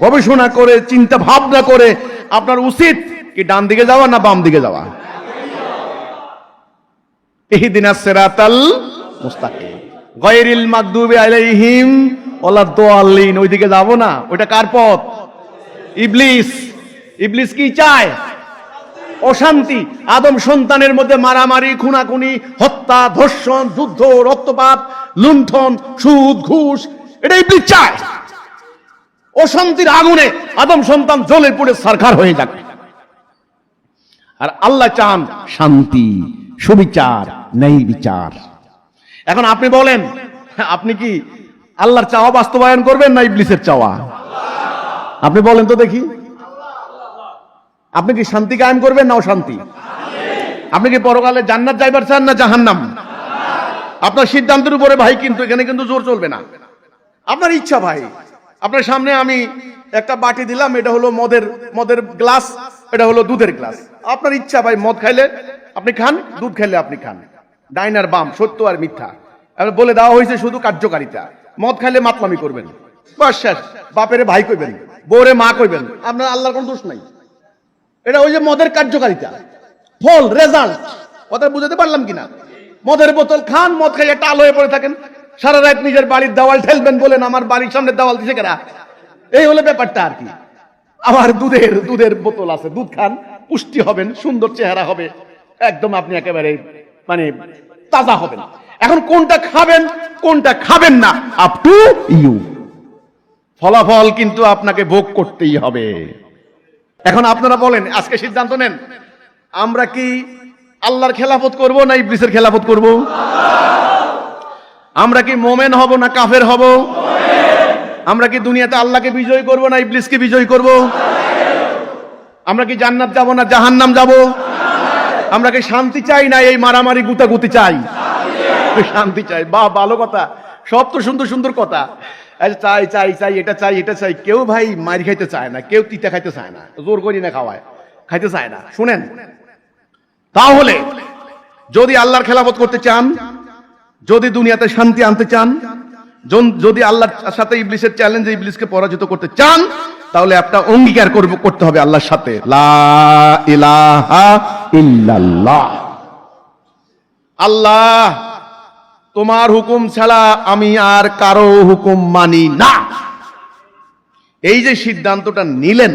গবেষণা করে চিন্তা ভাবনা করে আপনার উচিত কি ডান দিকে যাওয়া না বাম দিকে যাওয়া? ইহদিনাস সিরাতাল মুস্তাকিম গায়রিল মাগদুবি আলাইহিম ওয়ালাদ-দাল্লিন। ওইদিকে যাব না, ওইটা কার পথ? ইবলিস। ইবলিস কি চায়? অশান্তি। আদম সন্তানের মধ্যে মারামারি, খুনাখুনি, হত্যা, ধর্ষণ, যুদ্ধ, রক্তপাত, লুণ্ঠন, সুদ, ঘুষ, এটা ইবলিস চায়। অশান্তির আগুনে আদম সন্তান জ্বলে পুড়ে ছারখার হয়ে যাবে। আর আল্লাহ চান শান্তি, সুবিচার, ন্যায় বিচার। এখন আপনি বলেন, আপনি কি আল্লাহর চাওয়া বাস্তবায়ন করবেন না ইবলিসের চাওয়া? আপনি বলেন তো দেখি, আপনি কি শান্তি কায়েম করবেন না অশান্তি? আপনি কি পরকালে জান্নাত যাইবার চান না জাহান্নাম? আপনার সিদ্ধান্তের উপরে ভাই, কিন্তু এখানে কিন্তু জোর চলবে না। আপনার ইচ্ছা ভাই। আপনার সামনে আমি একটা বাটি দিলাম, এটা হলো মদের গ্লাস, এটা হলো দুধের গ্লাস। আপনার ইচ্ছা ভাই, মদ খাইলে আপনি খান, দুধ খাইলে আপনি খান। ডাইন আর বাম, সত্য আর মিথ্যা বলে দেওয়া হয়েছে, শুধু কার্যকারিতা। মদ খাইলে মাতলামি করবেন, বাস শেষ। বাপেরে ভাই কইবেন, বউরে মা কইবেন, আপনার আল্লাহর কোনো দোষ নাই। এটা ওই যে মদের কার্যকারিতা, ফল, রেজাল্ট। কথা বুঝাতে পারলাম কিনা? মদের বোতল খান, মদ খাই একটা আলো হয়ে পড়ে থাকেন, সারা রাত নিজের বাড়ির দেওয়াল ঠেলবেন, বলেন আমার বাড়ির সামনে দেওয়াল দিছে কেনা। এই হলো ব্যাপারটা আর কি। আবার দুধের বোতল আছে, দুধ খান, পুষ্টি হবেন, সুন্দর চেহারা হবে, একদম আপনি একেবারে মানে তাজা হবেন। এখন কোনটা খাবেন কোনটা খাবেন না, আপ টু ইউ। ফলাফল কিন্তু আপনাকে ভোগ করতেই হবে। এখন আপনারা বলেন, আজকে সিদ্ধান্ত নেন, আমরা কি আল্লাহর খেলাফত করব না ইবলিসের খেলাফত করব? আমরা কি মোমেন হব না কাফের হব? আমরা কি দুনিয়াতে আল্লাহকে বিজয় করব না ইবলিসকে বিজয় করব? আমরা কি জান্নাত যাব না জাহান্নাম যাব? আমরা কি শান্তি চাই না এই মারামারি গুতাগুতি চাই? শান্তি চাই। বাহ, ভালো কথা, সব তো সুন্দর সুন্দর কথা। চাই চাই চাই, এটা চাই এটা চাই। কেউ ভাই মার খাইতে চায় না, কেউ তিতা খাইতে চায় না, জোর করি না খাওয়ায়, খাইতে চায় না। শুনেন, তাহলে যদি আল্লাহর খেলাফত করতে চান, যদি দুনিয়াতে শান্তি আনতে চান, যদি আল্লাহর সাথে ইবলিসের চ্যালেঞ্জে ইবলিসকে পরাজিত করতে চান, তাহলে একটা অঙ্গীকার করতে হবে আল্লাহর সাথে, লা ইলাহা ইল্লাল্লাহ। আল্লাহ, তোমার হুকুম ছাড়া আমি আর কারো হুকুম মানি না। এই যে সিদ্ধান্তটা নিলেন,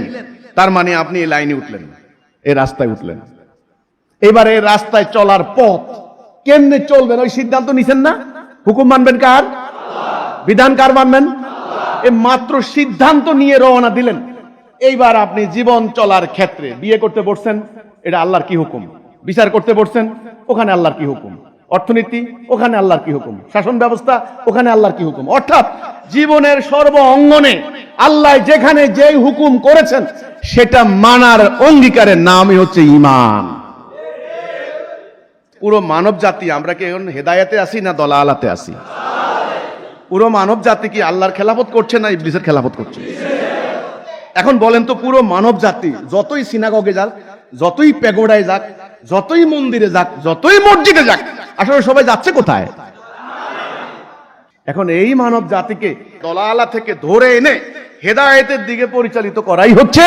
তার মানে আপনি এই লাইনে উঠলেন, এই রাস্তায় উঠলেন। এবারে এই রাস্তায় চলার পথ কেমনে চলবেন ওই সিদ্ধান্ত নিছেন না? হুকুম মানবেন কার? বিধান কার মানবেন? এই মাত্র সিদ্ধান্ত নিয়ে রওনা দিলেন। এইবার আপনি জীবন চলার ক্ষেত্রে বিয়ে করতে বসছেন, এটা আল্লাহর কি হুকুম? বিচার করতে বসছেন, ওখানে আল্লাহর কি হুকুম? অর্থনীতি, ওখানে আল্লাহর কি হুকুম? শাসন ব্যবস্থা, ওখানে আল্লাহর কি হুকুম? অর্থাৎ জীবনের সর্ব অঙ্গনে আল্লাহ যেখানে যেই হুকুম করেছেন সেটা মানার অঙ্গীকারের নামই হচ্ছে ঈমান। পুরো মানব জাতি আমরা কি এখন হেদায়েতে আছি না দলালাতে আছি? পুরো মানব জাতি কি আল্লাহর খেলাফত করছে না ইবলিসের খেলাফত করছে? এখন বলেন তো, পুরো মানব জাতি যতই সিনাগগে যাক, যতই পেগোডায় যাক, যতই মন্দিরে যাক, যতই মসজিদে যাক, আসলে সবাই যাচ্ছে কোথায়? এখন এই মানব জাতিকে দলালা থেকে ধরে এনে হেদায়েতের দিকে পরিচালিত করাই হচ্ছে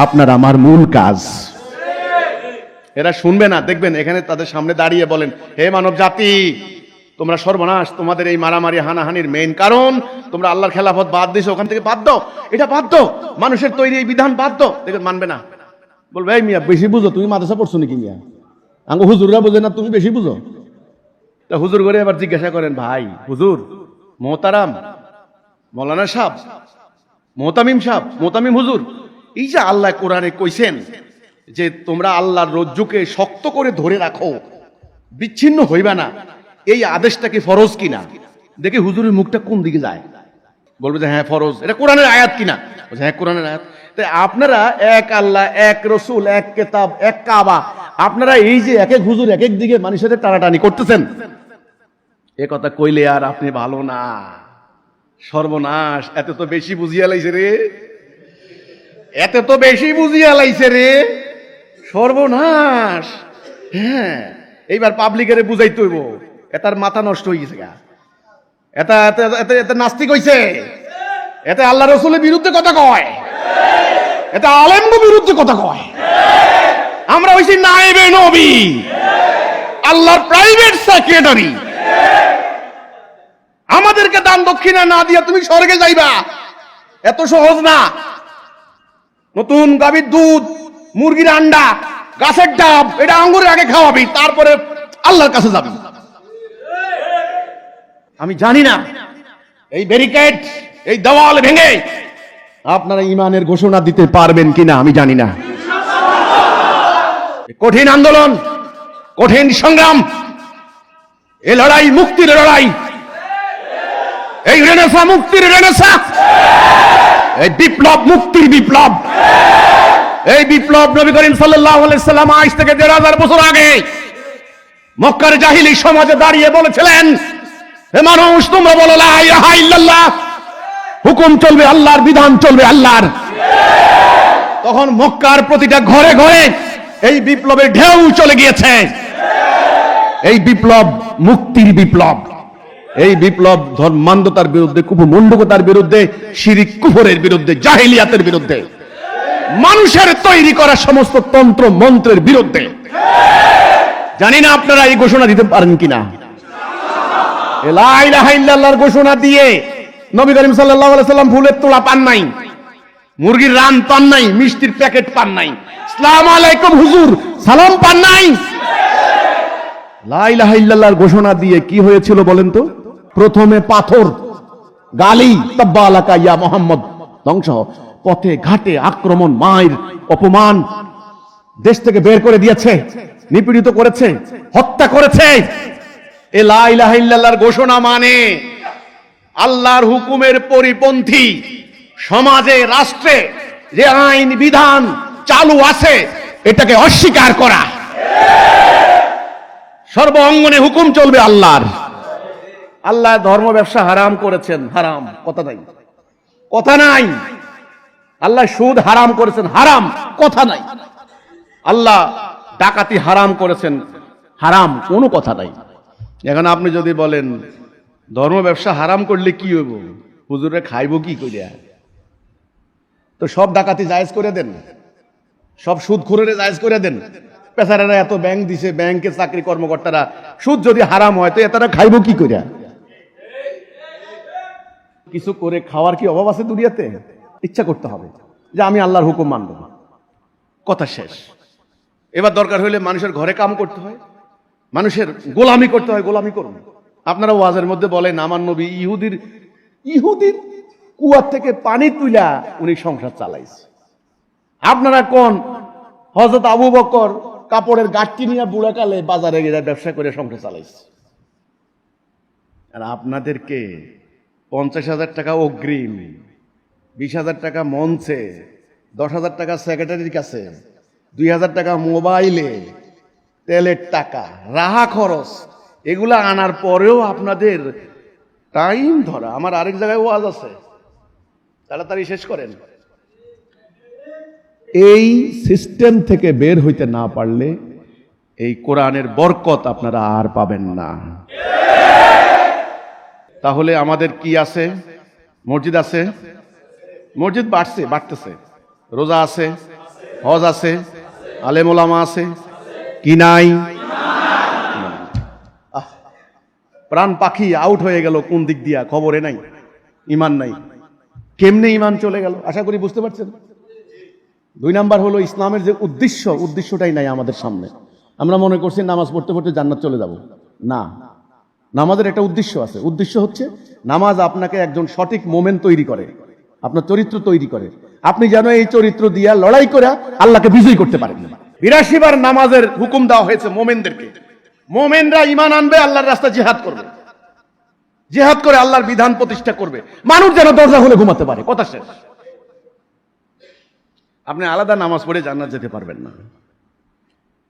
আপনার আমার মূল কাজ। এরা শুনবে না, দেখবেন এখানে তাদের সামনে দাঁড়িয়ে বলেন, হে মানব জাতি, তোমরা সর্বনাশ, তোমাদের এই মারামারি হানাহানির মেইন কারণ তোমরা আল্লাহর খেলাফত বাদ দিয়েছো, ওখান থেকে বাদ দাও, এটা বাদ দাও, মানুষের তৈরি এই বিধান বাদ দাও। দেখবেন মানবে না, বলবে এই মিয়া বেশি বুঝো, তুমি মাদ্রাসা পড়ছো নাকি মিয়া? আঙ্গ হুজুররা বোঝে না, তুমি বেশি বুঝো। তা হুজুর করে এবার জিজ্ঞাসা করেন, ভাই হুজুর মোহতারাম, মৌলানা সাহেব, মোহতামিম সাহেব, মোহতামিম হুজুর, এই যে আল্লাহ কোরআনে কইছেন যে তোমরা আল্লাহর রজ্জুকে শক্ত করে ধরে রাখো, বিচ্ছিন্ন হইবা না, এই আদেশটা কি ফরজ কিনা? দেখে হুজুরের মুখটা কোন দিকে যায়, বলবে যে হ্যাঁ ফরজ, এটা কোরআনের আয়াত কিনা? বলছে হ্যাঁ কোরআনের আয়াত। তাই আপনারা এক আল্লাহ, এক রসুল, এক কিতাব, এক কাবা, আপনারা এই যে এক এক হুজুর এক এক দিকে মানুষের টানাটানি করতেছেন, এ কথা কইলে আর আপনি ভালো না, সর্বনাশ। এত তো বেশি বুঝিয়া লাইছে রে, এত তো বেশি বুঝিয়া লাইছে রে, সর্বনাশ। হ্যাঁ, এইবার পাবলিকের বুঝাইতে হইব, এটার মাথা নষ্ট হয়ে গেছে গা, এটা নাস্তিক হইছে, এতে আল্লাহ রসুলের বিরুদ্ধে কথা কয়, এটা আলেমগো বিরুদ্ধে কথা কয়। আমরা হইছি নায়েবে নবী, আল্লাহর প্রাইভেট সেক্রেটারি। আমাদেরকে দান দক্ষিণা না দিয়া তুমি স্বর্গে যাইবা, এত সহজ না। নতুন গাভীর দুধ, মুরগির আন্ডা, গাছের ডাব, এটা আঙ্গুরের আগে খাওয়াবি, তারপরে আল্লাহর কাছে যাবি। আমি জানি না এই ব্যারিকেড, এই দেওয়াল ভেঙে আপনারা ইমানের ঘোষণা দিতে পারবেন কিনা আমি জানি না। কঠিন আন্দোলন, কঠিন সংগ্রাম, এই লড়াই মুক্তির লড়াই, এই রেনেসা মুক্তির রেনেসা, এই বিপ্লব মুক্তির বিপ্লব। এই বিপ্লব নবী করিম সাল্লাল্লাহু আলাইহি সাল্লাম আজ থেকে ১৫০০ বছর আগে মক্কার জাহিলি সমাজে দাঁড়িয়ে বলেছিলেন, হে মানুষ তোমরা বলো লা ইলাহা ইল্লাল্লাহ, হুকুম চলবে আল্লাহর, বিধান চলবে আল্লাহর। তখন মক্কার প্রতিটা ঘরে ঘরে এই বিপ্লবের ঢেউ চলে গিয়েছে। এই বিপ্লব মুক্তির বিপ্লব, এই বিপ্লব ধর্মান্ধতার বিরুদ্ধে, কুপমণ্ডকতার বিরুদ্ধে, শিরিক কুফরের বিরুদ্ধে, জাহিলিয়াতের বিরুদ্ধে, মানুষের তৈরি করা সমস্ত তন্ত্র মন্ত্রের বিরুদ্ধে। জানি না আপনারা এই ঘোষণা দিতে পারেন কিনা। লা ইলাহা ইল্লাল্লাহর ঘোষণা দিয়ে নবী করিম সাল্লাল্লাহু আলাইহি সাল্লাম ফুলের তোড়া পান নাই, মুরগির রান পান নাই, মিষ্টির প্যাকেট পান নাই, আসসালামু আলাইকুম হুজুর সালাম পান নাই। লা ইলাহা ইল্লাল্লাহর ঘোষণা দিয়ে কি হয়েছিল বলেন তো? প্রথমে পাথর, গালি, তাব্বালাকা ইয়া মুহাম্মদ, ধ্বংস, পথে ঘাটে আক্রমণ, মায়ের অপমান, দেশ থেকে বের করে দিয়েছে, নিপীড়িত করেছে, হত্যা করেছে। এ লা ইলাহা ইল্লাল্লাহর ঘোষণা মানে আল্লাহর হুকুমের পরিপন্থী সমাজে, রাষ্ট্রে যে আইন বিধান চালু আছে এটাকে অস্বীকার করা। সর্ব অঙ্গনে হুকুম চলবে আল্লাহর। আল্লাহ ধর্ম ব্যবসা হারাম করেছেন, হারাম, কথা নাই, কথা নাই। আল্লাহ সুদ হারাম করেছেন, হারাম, কথা নাই। আল্লাহ ডাকাতি হারাম করেছেন, হারাম, কোনো কথা নাই। এখন আপনি যদি বলেন ধর্ম ব্যবসা হারাম করলে কি হইব, হুজুরে খাইব কি করিয়া? তো সব ডাকাতি জায়েজ করে দেন, সব সুদখোরের জায়েজ করে দেন। পেশারেরা এত ব্যাংক দিছে, ব্যাংকে চাকরি কর্মকর্তারা, সুদ যদি হারাম হয় তো এটারা খাইব কি করিয়া? কিছু করে খাওয়ার কি অভাব আছে দুনিয়াতে? ইচ্ছা করতে হবে যে আমি আল্লাহর হুকুম মানব, কথা শেষ। এবার দরকার হইলে মানুষের ঘরে কাম করতে হয়, মানুষের গোলামি করতে হয়, গোলামি করুন। আপনারা ওয়াজের মধ্যে বলেন আমার নবী ইহুদির কুয়ার থেকে পানি তুইলা উনি সংসার চালাইছে। আপনারা কোন হযরত আবু বকর কাপড়ের গাঁটটি নিয়ে বুড়াকালে বাজারে গিয়ে ব্যবসা করে সংসার চালাইছে। আর আপনাদেরকে ৫০,০০০ টাকা অগ্রিম, ২০,০০০ টাকা মঞ্চে, ১০,০০০ টাকা সেক্রেটারির কাছে, ২,০০০ টাকা মোবাইলে, তেলের টাকা, রাহা খরচ, এগুলা আনার পরেও আপনাদের টাইম ধরা। আমার আরেক জায়গায় ওয়াজ আছে, তাড়াতাড়ি শেষ করেন। এই সিস্টেম থেকে বের হইতে না পারলে এই কোরআনের বরকত আপনারা আর পাবেন না। তাহলে আমাদের কি আছে? মসজিদ আছে, মসজিদ বাড়তেছে, রোজা আছে, হজ আছে, আলেম ওলামা আছে, কি নাই? প্রাণ পাখি আউট হয়ে গেল কোন দিক দিয়া খবরে নাই, ইমান নাই। কেমনে ইমান চলে গেল আশা করি বুঝতে পারছেন। ২ নাম্বার হলো ইসলামের যে উদ্দেশ্যটাই নাই আমাদের সামনে। আমরা মনে করছি নামাজ পড়তে পড়তে জান্নাত চলে যাব। না, নামাজের একটা উদ্দেশ্য আছে, উদ্দেশ্য হচ্ছে নামাজ আপনাকে একজন সঠিক মোমেন তৈরি করে, আপনার চরিত্র তৈরি করে, আপনি যেন এই চরিত্র দিয়া লড়াই করে আল্লাহকে বিজয়ী করতে পারেন। 82 বার নামাজের হুকুম দেওয়া হয়েছে মোমেনদেরকে। মোমেনরা ঈমান আনবে, আল্লাহর রাস্তায় জিহাদ করবে, জিহাদ করে আল্লাহর বিধান প্রতিষ্ঠা করবে, মানুষ যেন দরজা খুলে ঘুমাতে পারে, কথা শেষ। আপনি আলাদা নামাজ পড়ে জান্নাত যেতে পারবেন না।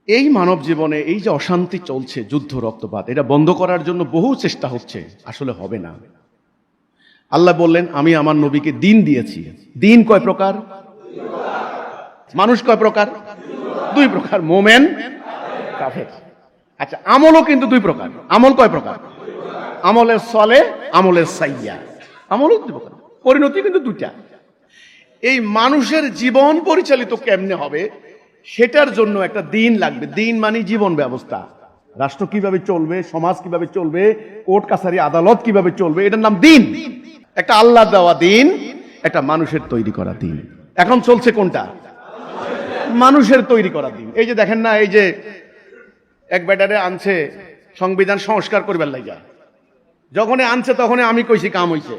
এই মানব জীবনে এই যে অশান্তি চলছে, যুদ্ধ, রক্তপাত, এটা বন্ধ করার জন্য বহু চেষ্টা হচ্ছে, আসলে হবে না। আল্লাহ বললেন আমি আমার নবীকে দিন দিয়েছি। দিন কয় প্রকার? মানুষ কয় প্রকার? 2 প্রকার, মোমেন, কাফের। আচ্ছা, আমলও কিন্তু 2 প্রকার। আমল কয় প্রকার? আমলের সলে, আমলের সাইয়া, আমলও 2 প্রকার, পরিণতি কিন্তু 2টা। এই মানুষের জীবন পরিচালিত কেমনে হবে সেটার জন্য একটা দিন লাগবে। দিন মানে জীবন ব্যবস্থা, রাষ্ট্র কিভাবে চলবে, সমাজ কিভাবে চলবে, কোর্ট কাছারি আদালত কিভাবে চলবে, এটার নাম দিন। একটা আল্লাহ দেওয়া দিন, একটা মানুষের তৈরি করা দিন। এখন চলছে কোনটা? মানুষের তৈরি করা দিন। এই যে দেখেন না, এই যে এক ব্যাটারে আনছে সংবিধান সংস্কার করবার লাগা, যখনই আনছে তখনই আমি কইছি কাম হইছে।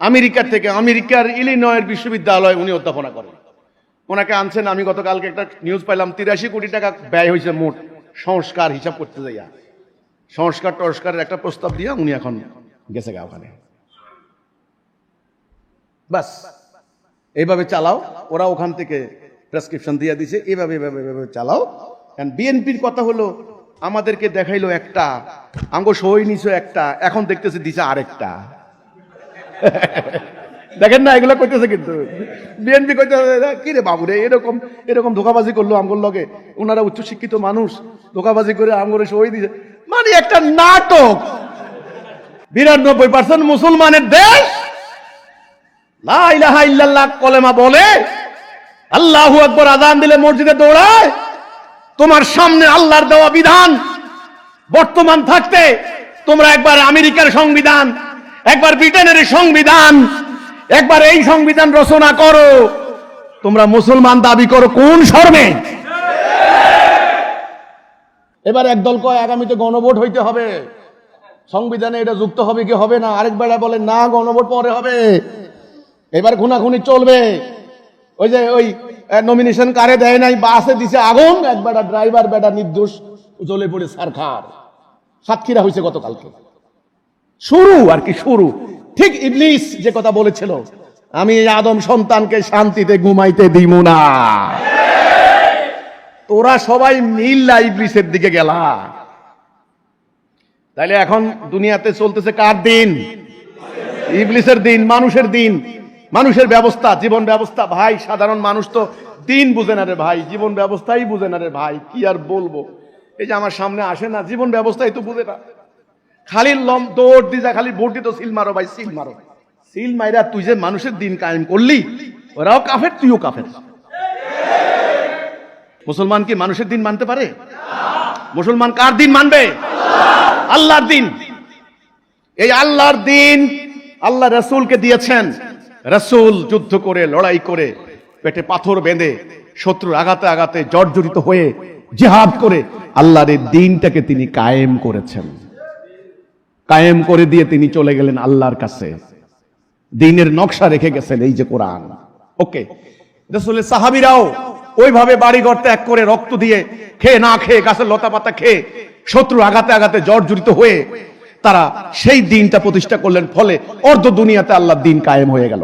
আমেরিকার থেকে, আমেরিকার ইলিনয়ের বিশ্ববিদ্যালয় উনি অধ্যাপনা করেন, ওনাকে আনছেন। আমি গতকালকে একটা নিউজ পাইলাম 83 কোটি টাকা ব্যয় হয়েছে মোট সংস্কার হিসাব করতে যাইয়া। সংস্কার টস্কারের একটা প্রস্তাব দিয়ে উনি এখন গেছে গা ওখানে। বাস এইভাবে চালাও, ওরা ওখান থেকে প্রেসক্রিপশন দিয়ে দিছে, এইভাবে এভাবে চালাও। বিএনপির কথা হলো আমাদেরকে দেখাইলো একটা, আঙ্গ সই নিছো একটা, এখন দেখতেছে দিছে আরেকটা। দেখেন না, এগুলো কইতেছে কিন্তু বিএনপি কইতেছে কি রে বাবু রে, এরকম এরকম ধোকাবাজি করলো আমগোর লগে। ওনারা উচ্চশিক্ষিত মানুষ, ধোকাবাজি করে আমগরে সই দিছে, মানে একটা নাটক। 92% মুসলমানের দেশ, লা ইলাহা ইল্লাল্লাহ কলেমা বলে, আল্লাহু আকবার আযান দিলে মসজিদে দৌড়ায়। তোমার সামনে আল্লাহর দেওয়া বিধান বর্তমান থাকতে তোমরা একবার আমেরিকার সংবিধান, একবার ব্রিটেনের সংবিধান, একবার এই সংবিধান রচনা করো। তোমরা মুসলমান দাবি করো কোন শর্মে? এবার একদল কয় আগামীতে গণভোট হইতে হবে, সংবিধানে এটা যুক্ত হবে কি হবে না। আরেক বেলা বলে না, গণভোট পরে হবে, এবার খুনাখুনি চলবে। ওই যে ওই নমিনেশন কারে দেয় নাই, বাসে দিছে আগুন, এক বেটা ড্রাইভার বেটা নির্দোষ জ্বলে পড়ে সারখার। সাতক্ষীরা হয়েছে গতকালকে। শুরু আর কি, শুরু। ঠিক ইবলিস যে কথা বলেছিল, আমি আদম সন্তানকে শান্তিতে ঘুমাইতে দিব না, তোরা সবাই মিল্লা ইবলিসের দিকে গেলা। তাইলে এখন দুনিয়াতে চলতেছে কার দিন? ইবলিসের দিন, মানুষের দিন, মানুষের ব্যবস্থা, জীবন ব্যবস্থা। ভাই সাধারণ মানুষ তো দিন বুঝে না রে ভাই, জীবন ব্যবস্থাই বুঝে না রে ভাই, কি আর বলবো। এই যে আমার সামনে আসে না, জীবন ব্যবস্থাই তো বুঝে না, খালি দৌড় দি যা, খালি ভোট দিত সিল মারো ভাই, সিল মারো। সিল মাইরা তুই যে মানুষের দিন কায়েম করলি, ওরাও কাফের, তুইও কাফের। মুসলমান কি মানুষের দিন মানতে পারে? মুসলমান কার দিন মানবে? আল্লাহর দিন। এই আল্লাহর দিন আল্লাহ রাসূলকে দিয়েছেন। রাসূল যুদ্ধ করে, লড়াই করে, পেটে পাথর বেঁধে, শত্রুর আঘাতে আঘাতে জর্জরিত হয়ে জিহাদ করে আল্লাহর এই দিনটাকে তিনি কায়েম করেছেন। কায়েম করে দিয়ে তিনি চলে গেলেন আল্লাহর কাছে। দিনের নকশা রেখে গেছেন এই যে কোরআন। ওকে, রাসূলের সাহাবীরাও ওইভাবে বাড়িঘর ত্যাগ করে, রক্ত দিয়ে, খেয়ে না খেয়ে, গাছের লতা পাতা খেয়ে, শত্রুর আঘাতে আঘাতে জর্জরিত হয়ে তারা সেই দিনটা প্রতিষ্ঠা করলেন। ফলে অর্ধ দুনিয়াতে আল্লাহর দিন কায়েম হয়ে গেল।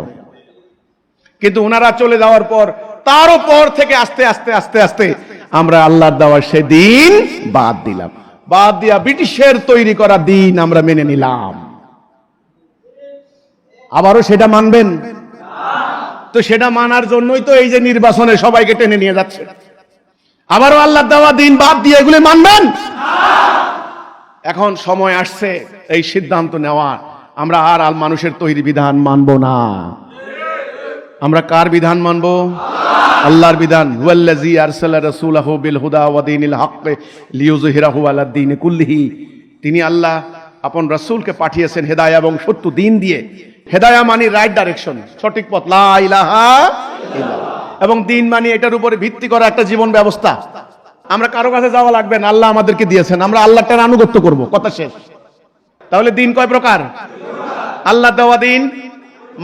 কিন্তু ওনারা চলে যাওয়ার পর, তারও পর থেকে আস্তে আস্তে আস্তে আস্তে আমরা আল্লাহর দেওয়া সেই দিন বাদ দিলাম। বাদ দিয়া ব্রিটিশের তৈরি করা দিন আমরা মেনে নিলাম। আবারও সেটা মানবেন তো? সেটা মানার জন্যই তো এই যে নির্বাচনে সবাইকে টেনে নিয়ে যাচ্ছে। আবারও আল্লাহর দেওয়া দিন বাদ দিয়ে এগুলি মানবেন? এখন সময় আসছে এই সিদ্ধান্ত নেওয়ার, আমরা আর মানুষের তৈরি বিধান মানব না। আমরা কার বিধান মানব? আল্লাহর বিধান। ওয়াল্লাযী আরসালা রাসূলাহু বিল হুদা ওয়া দীনিল হক লিইয়ুযহিরাহু আলাদ দীনি কুল্লিহি। তিনি আল্লাহ আপন রাসূলকে পাঠিয়েছেন হেদায়া এবং সত্য দিন দিয়ে। হেদায়া মানে রাইট ডাইরেকশন, সঠিক পথ, লা ইলাহা ইল্লাল্লাহ, এবং দিন মানে এটার উপরে ভিত্তি করা একটা জীবন ব্যবস্থা। আমরা কারো কাছে যাওয়া লাগবে না, আল্লাহ আমাদেরকে দিয়েছেন, আমরা আল্লাহটার আনুগত্য করব, কথা শেষ। তাহলে দিন কয় প্রকার? আল্লাহ দেওয়া দিন,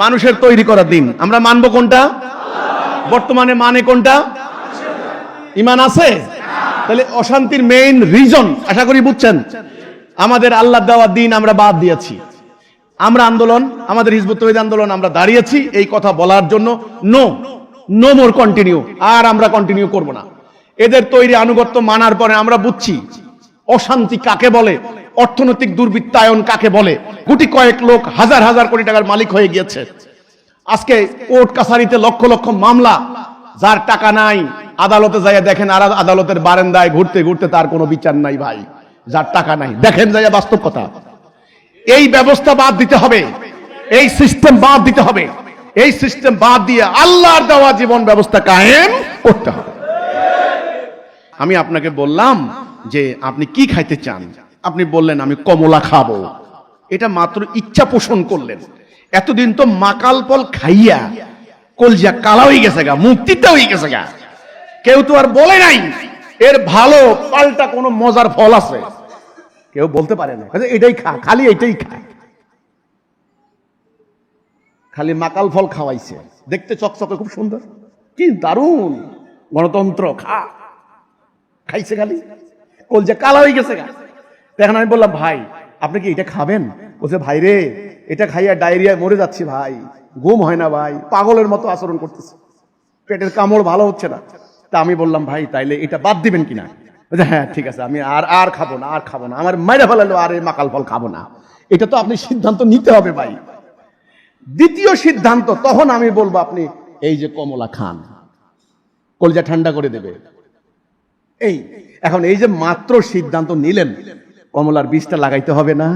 মানুষের তৈরি করা দিন। আমরা মানবো কোনটা? বর্তমানে মানে কোনটা? ঈমান আছে? তাহলে অশান্তির মেইন রিজন আশা করি বুঝছেন। আমাদের আল্লাহ দেওয়া দিন আমরা বাদ দিয়েছি। আমরা আন্দোলন, আমাদের হিজবুত তৌহিদ আন্দোলন আমরা দাঁড়িয়েছি এই কথা বলার জন্য, নো মোর কন্টিনিউ, আর আমরা কন্টিনিউ করব না। এদের তৈরি আনুগত্য মানার পরে আমরা বুঝছি অশান্তি কাকে বলে, অর্থনৈতিক দুর্বৃত্তায়ন কাকে বলে। গুটি কয়েক লোক হাজার হাজার কোটি টাকার মালিক হয়ে গিয়েছে। আজকে কোর্ট কাছারিতে লক্ষ লক্ষ মামলা, যার টাকা নাই আদালতে যাইয়া দেখেন, আর আদালতের বারান্দায় ঘুরতে ঘুরতে তার কোনো বিচার নাই ভাই, যার টাকা নাই। দেখেন যাইয়া বাস্তব কথা। এই ব্যবস্থা বাদ দিতে হবে, এই সিস্টেম বাদ দিতে হবে। এই সিস্টেম বাদ দিয়ে আল্লাহর দেওয়া জীবন ব্যবস্থা কায়েম করতে হবে। আমি আপনাকে বললাম যে আপনি কি খাইতে চান, আপনি বললেন আমি কমলা খাবো। এটা মাত্র ইচ্ছা পোষণ করলেন। এতদিন তো মাকাল ফল খাইয়া কলজিয়া কালা হয়ে গেছে গা, মুক্তিটা হয়ে গেছে গা। কেউ তো আর বলে নাই এর ভালো পাল্টা কোনো মজার ফল আছে, কেউ বলতে পারে না। এটাই খা, খালি এটাই খা। খালি মাকাল ফল খাওয়াইছে, দেখতে চকচকে খুব সুন্দর, কি দারুণ গণতন্ত্র। খাইছে খালি কলজিয়া কালা হয়ে গেছে গা। এখন আমি বললাম ভাই আপনি কি এটা খাবেন? বলছে ভাই রে এটা খাইয়া ডায়রিয়া মরে যাচ্ছি ভাই, ঘুম হয় না ভাই, পাগলের মতো আচরণ করতেছে, পেটের কামড় ভালো হচ্ছে না। তা আমি বললাম ভাই তাইলে এটা বাদ দিবেন কিনা? হ্যাঁ ঠিক আছে, আমি আর খাবো না, আর খাবো না, আমার মাইরা ফেলালো, আর এই মাকাল ফল খাবো না। এটা তো আপনি সিদ্ধান্ত নিতে হবে ভাই। দ্বিতীয় সিদ্ধান্ত, তখন আমি বলবো আপনি এই যে কমলা খান, কলজা ঠান্ডা করে দেবে। এই এখন এই যে মাত্র সিদ্ধান্ত নিলেন, কমলার বীজটা লাগাইতে হবে না,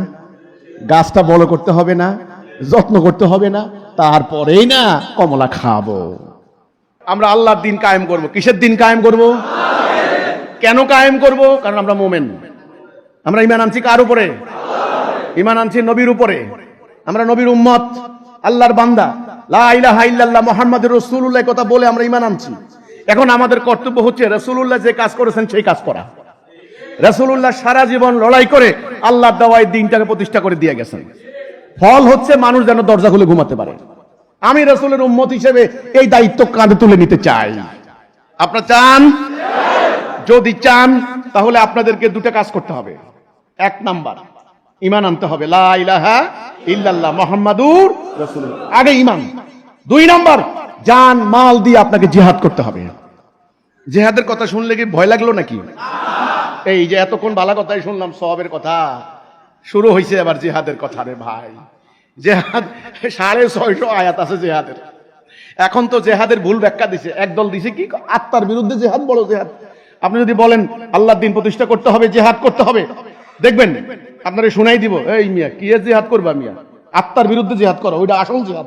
গাছটা বড় করতে হবে না, যত্ন করতে হবে না, তারপরেই না কমলা খাবো। আমরা আল্লাহর দিন কায়েম করব। কিসের দিন কায়েম করব? কেন কায়েম করব? কারণ আমরা মোমেন। আমরা ঈমান আনছি কার উপরে? ঈমান আনছি নবীর উপরে। আমরা নবীর উম্মত, আল্লাহর বান্দা, লা ইলাহা ইল্লাল্লাহ মুহাম্মাদুর রাসূলুল্লাহ কথা বলে আমরা ঈমান আনছি। এখন আমাদের কর্তব্য হচ্ছে রাসূলুল্লাহ যে কাজ করেছেন সেই কাজ করা। রাসূলুল্লাহ সারা জীবন লড়াই করে আল্লাহর দেওয়া এই দিনটাকে প্রতিষ্ঠা করে দিয়ে গেছেন। ফল হচ্ছে মানুষ যেন দরজা খুলে ঘুমাতে পারে। আমি রাসূলের উম্মত হিসেবে এই দায়িত্ব কাঁধে তুলে নিতে চাই। আপনারা চান? যদি চান তাহলে আপনাদেরকে দুটো কাজ করতে হবে। এক নাম্বার, ঈমান আনতে হবে, লা ইলাহা ইল্লাল্লাহ মুহাম্মাদুর রাসূলুল্লাহ, আগে ঈমান। দুই নাম্বার, জান মাল দিয়ে আপনাকে জিহাদ করতে হবে। জিহাদের কথা শুনলে কি ভয় লাগলো নাকি? এই যে এতক্ষণ ভালো কথাই শুনলাম, সওয়াবের কথা, শুরু হয়েছে আবার জিহাদের কথা। রে ভাই, জিহাদ 650 আয়াত আছে জিহাদের। এখন তো জিহাদের ভুল ব্যাখ্যা দিছে। একদল দিছে কি আত্মার বিরুদ্ধে জিহাদ বড় জিহাদ। আপনি যদি বলেন আল্লাহর দিন প্রতিষ্ঠা করতে হবে, জিহাদ করতে হবে, দেখবেন আপনারে শুনাই দিব, এই মিয়া কি জিহাদ করবা মিয়া, আত্মার বিরুদ্ধে জিহাদ করো, ওইটা আসল জিহাদ।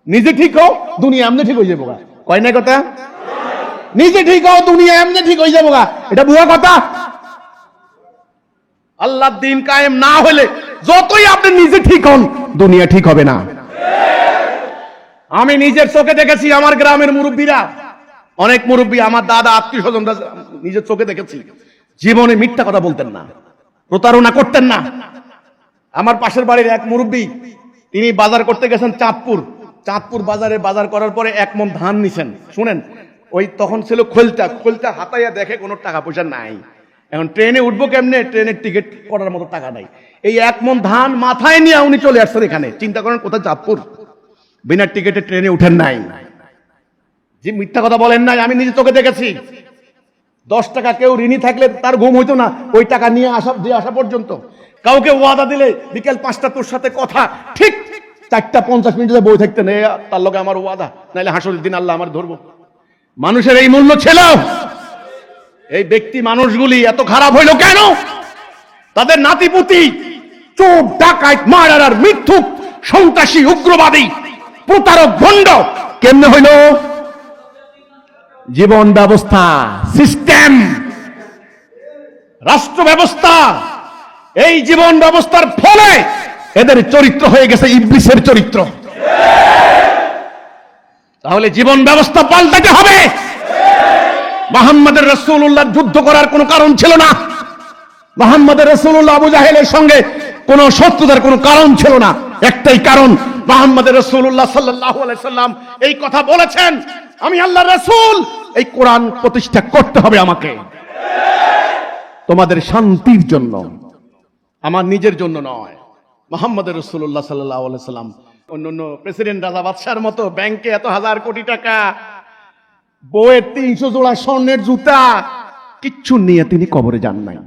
নিজে ঠিক হও, দুনিয়া এমনি ঠিক হয়ে যাবো। কয় না কথা? নিজে ঠিক হও, দুনিয়া এমনি ঠিক হয়ে যাবো। এটা ভুয়া কথা। আল্লাহর দিন কায়েম না হলে যতই আপনি নিজে ঠিক হন, দুনিয়া ঠিক হবে না। আমি নিজের চোখে দেখেছি, আমার গ্রামের মুরব্বীরা, অনেক মুরব্বী, আমার দাদা, আত্মীয় স্বজনরা, নিজের চোখে দেখেছি জীবনে মিথ্যা কথা বলতেন না, প্রতারণা করতেন না। আমার পাশের বাড়ির এক মুরব্বী, তিনি বাজার করতে গেছেন চাঁদপুর বাজারে। বাজার করার পরে 1 মণ ধান নিছেন। শুনেন, ওই তখন ছিল খোলটা হাতাইয়া দেখে কোনো টাকা পয়সা নাই। এখন ট্রেনে উঠবো কেমনে, ট্রেনের টিকিট করার মতো টাকা নাই। এই 1 মণ ধান মাথায় নিয়ে উনি চলে আসছেন এখানে। চিন্তা করেন কোথায় চাঁদপুর, বিনা টিকিটে ট্রেনে উঠেন নাই। যে মিথ্যা কথা বলেন নাই, আমি নিজে চোখে দেখেছি। 10 টাকা কেউ ঋণী থাকলে তার ঘুম হইতো না ওই টাকা নিয়ে আসা পর্যন্ত। কাউকে ওয়াদা দিলে বিকেল 5টা তোর সাথে কথা, ঠিক 4:50 মিনিটে বই থাকতেন, তার লগে আমার ওয়াদা, নাইলে হাসরের দিন আল্লাহ আমার ধরবো। মানুষের এই মূল্য ছিল। এই ব্যক্তি মানুষগুলি এত খারাপ হইল কেন? তাদের নাতিপুতি চোর, ডাকাত, মার্ডারার, মিথ্যুক, সন্ত্রাসী, উগ্রবাদী, প্রতারক, ভণ্ড কেমনে হইল? জীবন ব্যবস্থা, সিস্টেম, রাষ্ট্র ব্যবস্থা, এই জীবন ব্যবস্থার ফলে এদের চরিত্র হয়ে গেছে ইবলিসের চরিত্র। তাহলে জীবন ব্যবস্থা পাল্টাতে হবে। মুহাম্মদের রাসূলুল্লাহ যুদ্ধ করার কোনো কারণ ছিল না। মুহাম্মদের রাসূলুল্লাহ আবু জাহেলের সঙ্গে কোনো শত্রুতার কোনো কারণ ছিল না। একটাই কারণ, মুহাম্মদ রাসূলুল্লাহ সাল্লাল্লাহু আলাইহি সাল্লাম এই কথা বলেছেন, আমি আল্লাহর রাসূল, এই কোরআন প্রতিষ্ঠা করতে হবে আমাকে, তোমাদের শান্তির জন্য, আমার নিজের জন্য নয়। মুহাম্মদ রাসূলুল্লাহ সাল্লাল্লাহু আলাইহি সাল্লাম অন্যান্য প্রেসিডেন্ট রাজা বাদশার মতো ব্যাংকে এত হাজার কোটি টাকা, বউয়ের 300 জোড়া স্বর্ণের জুতা, কিচ্ছু নিয়ে তিনি কবরে যান নাই।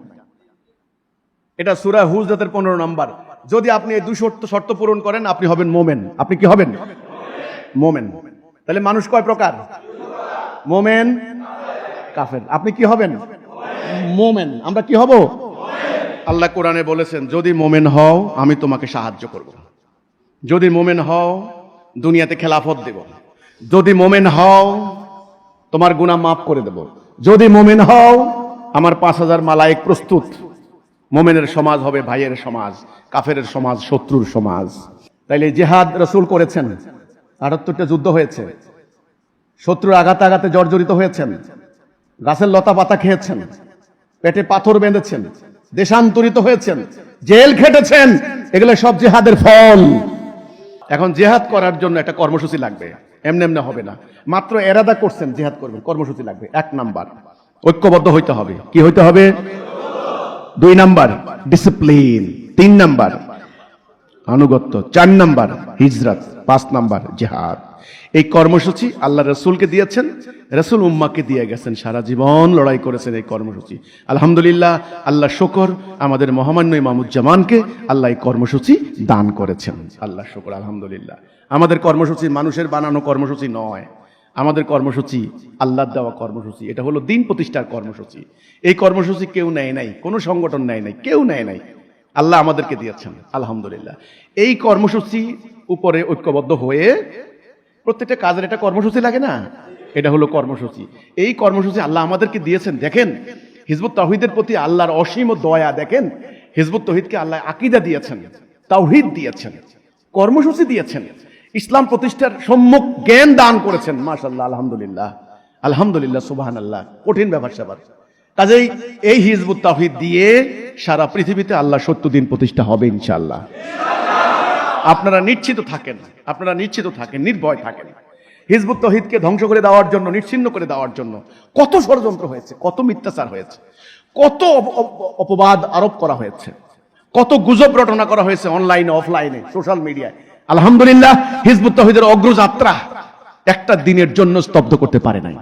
এটা সূরা হুজরাতের 15 নম্বর। যদি আপনি এই 2 শর্ত পূরণ করেন, আপনি হবেন মোমেন। আপনি কি হবেন? মোমেন। তাহলে মানুষ কয় প্রকার? মোমেন, কাফের। আপনি কি হবেন? মোমেন। আমরা কি হব? আল্লাহ কোরআনে বলেছেন, যদি মোমেন হও আমি তোমাকে সাহায্য করব, যদি মোমেন হও দুনিয়াতে খেলাফত দেব, যদি মোমেন হও তোমার গুনাহ মাফ করে দেব, যদি মোমেন হও আমার 5000 মালায়েক প্রস্তুত। মোমেনের সমাজ হবে ভাইয়ের সমাজ, কাফেরের সমাজ শত্রুর সমাজ। তাইলে জিহাদ রাসূল করেছেন, 78টা যুদ্ধ হয়েছে, শত্রুর আঘাতে আঘাতে জর্জরিত হয়েছেন, গাছের লতা পাতা খেয়েছেন, পেটে পাথর বেঁধেছেন, দেশান্তরিত হয়েছেন, জেল খেটেছেন, এগুলো সব জিহাদের ফল। এখন জিহাদ করার জন্য একটা কর্মসূচি লাগবে, এমনি এমনি হবে না। মাত্র এরাদা করছেন জিহাদ করবেন, কর্মসূচি লাগবে। 1 নাম্বার ঐক্যবদ্ধ হইতে হবে। কি হইতে হবে? 2 নাম্বার ডিসিপ্লিন, 3 নাম্বার আনুগত্য, 4 নাম্বার হিজরত, 5 নাম্বার জিহাদ। এই কর্মসূচি আল্লাহ রাসূলকে দিয়েছেন, রাসূল উম্মাহকে দিয়ে গেছেন, সারা জীবন লড়াই করেছেন এই কর্মসূচি। আলহামদুলিল্লাহ, আল্লাহ শুকর, আমাদের মহামান্য ইমামুজ্জামানকে আল্লাহ এই কর্মসূচি দান করেছেন। আল্লাহ শুকর, আলহামদুলিল্লাহ। আমাদের কর্মসূচি মানুষের বানানো কর্মসূচি নয়, আমাদের কর্মসূচি আল্লাহর দেওয়া কর্মসূচি। এটা হলো দিন প্রতিষ্ঠার কর্মসূচি। এই কর্মসূচি কেউ নেয় নাই, কোনো সংগঠন নেয় নাই, কেউ নেয় নাই, আল্লাহ আমাদেরকে দিয়েছেন। আলহামদুলিল্লাহ। এই কর্মসূচি উপরে ঐক্যবদ্ধ হয়ে প্রত্যেকটা কাজের একটা কর্মসূচি লাগে না, এটা হলো কর্মসূচি। এই কর্মসূচি আল্লাহ আমাদেরকে দিয়েছেন। দেখেন হিজবুত তাওহীদের প্রতি আল্লাহর অসীম দয়া। দেখেন হিজবুত তাওহীদকে আল্লাহ আকীদা দিয়েছেন, তাওহীদ দিয়েছেন, কর্মসূচি দিয়েছেন, ইসলাম প্রতিষ্ঠার সম্যক জ্ঞান দান করেছেন। মাশাআল্লাহ, আলহামদুলিল্লাহ, আলহামদুলিল্লাহ, সুবহানাল্লাহ। কঠিন ব্যাপার স্যাপার। কাজেই এই হিজবুত তাওহীদ দিয়ে সারা পৃথিবীতে আল্লাহ সত্য দিন প্রতিষ্ঠা হবে ইনশাআল্লাহ। আপনারা নিশ্চিত থাকেন, আপনারা নিশ্চিত থাকেন, নির্ভয় থাকেন। হিজবুত তাওহীদকে ধ্বংস করে দেওয়ার জন্য, নিশ্চিহ্ন করে দেওয়ার জন্য কত ষড়যন্ত্র হয়েছে, কত মিথ্যাচার হয়েছে, কত অপবাদ আরোপ করা হয়েছে, কত গুজব রটনা করা হয়েছে অনলাইনে, অফলাইনে, সোশ্যাল মিডিয়ায়। আলহামদুলিল্লাহ, হিজবুত তাওহীদের অগ্রযাত্রা একটা দিনের জন্য স্তব্ধ করতে পারে নাই।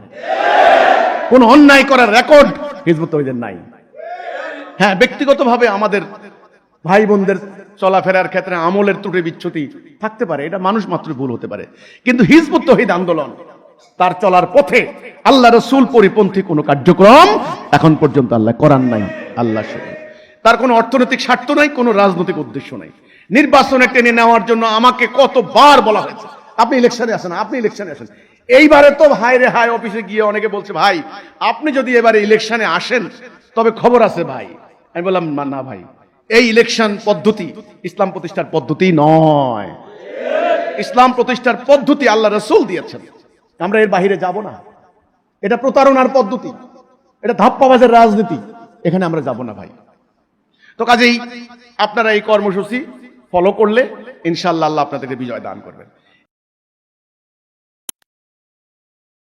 কোন অন্যায় করার রেকর্ড হিজবুত তাওহীদের নাই। হ্যাঁ, ব্যক্তিগতভাবে আমাদের ভাই বোনদের চলাফেরার ক্ষেত্রে আমলের ত্রুটি বিচ্যুতি থাকতে পারে, এটা মানুষ মাত্র ভুল হতে পারে, কিন্তু হিজবুত তাওহীদ আন্দোলন তার চলার পথে আল্লাহ রাসূল পরিপন্থী কোনো কার্যক্রম এখন পর্যন্ত আল্লাহ করান নাই। আল্লাহ শুকর। তার কোনো অর্থনৈতিক স্বার্থ নাই, কোনো রাজনৈতিক উদ্দেশ্য নাই। নির্বাচনে টেনে নেওয়ার জন্য আমাকে কতবার বলা হয়েছে, আপনি ইলেকশনে আসেন, আপনি ইলেকশনে আসেন। এইবারে তো হায় রে হায়, অফিসে গিয়ে অনেকে বলছে, ভাই আপনি যদি এবারে ইলেকশনে আসেন তবে খবর আছে ভাই। আমি বললাম না ভাই, এই ইলেকশন পদ্ধতি ইসলাম প্রতিষ্ঠার পদ্ধতি নয়। ইসলাম প্রতিষ্ঠার পদ্ধতি আল্লাহ রাসূল দিয়েছেন, আমরা এর বাইরে যাব না। এটা প্রতারণার পদ্ধতি, এটা ধাপ্পাবাজের রাজনীতি, এখানে আমরা যাব না ভাই। তো কাজেই আপনারা এই কর্মসূচি ফলো করলে ইনশাআল্লাহ আল্লাহ আপনাদেরকে বিজয় দান করবেন।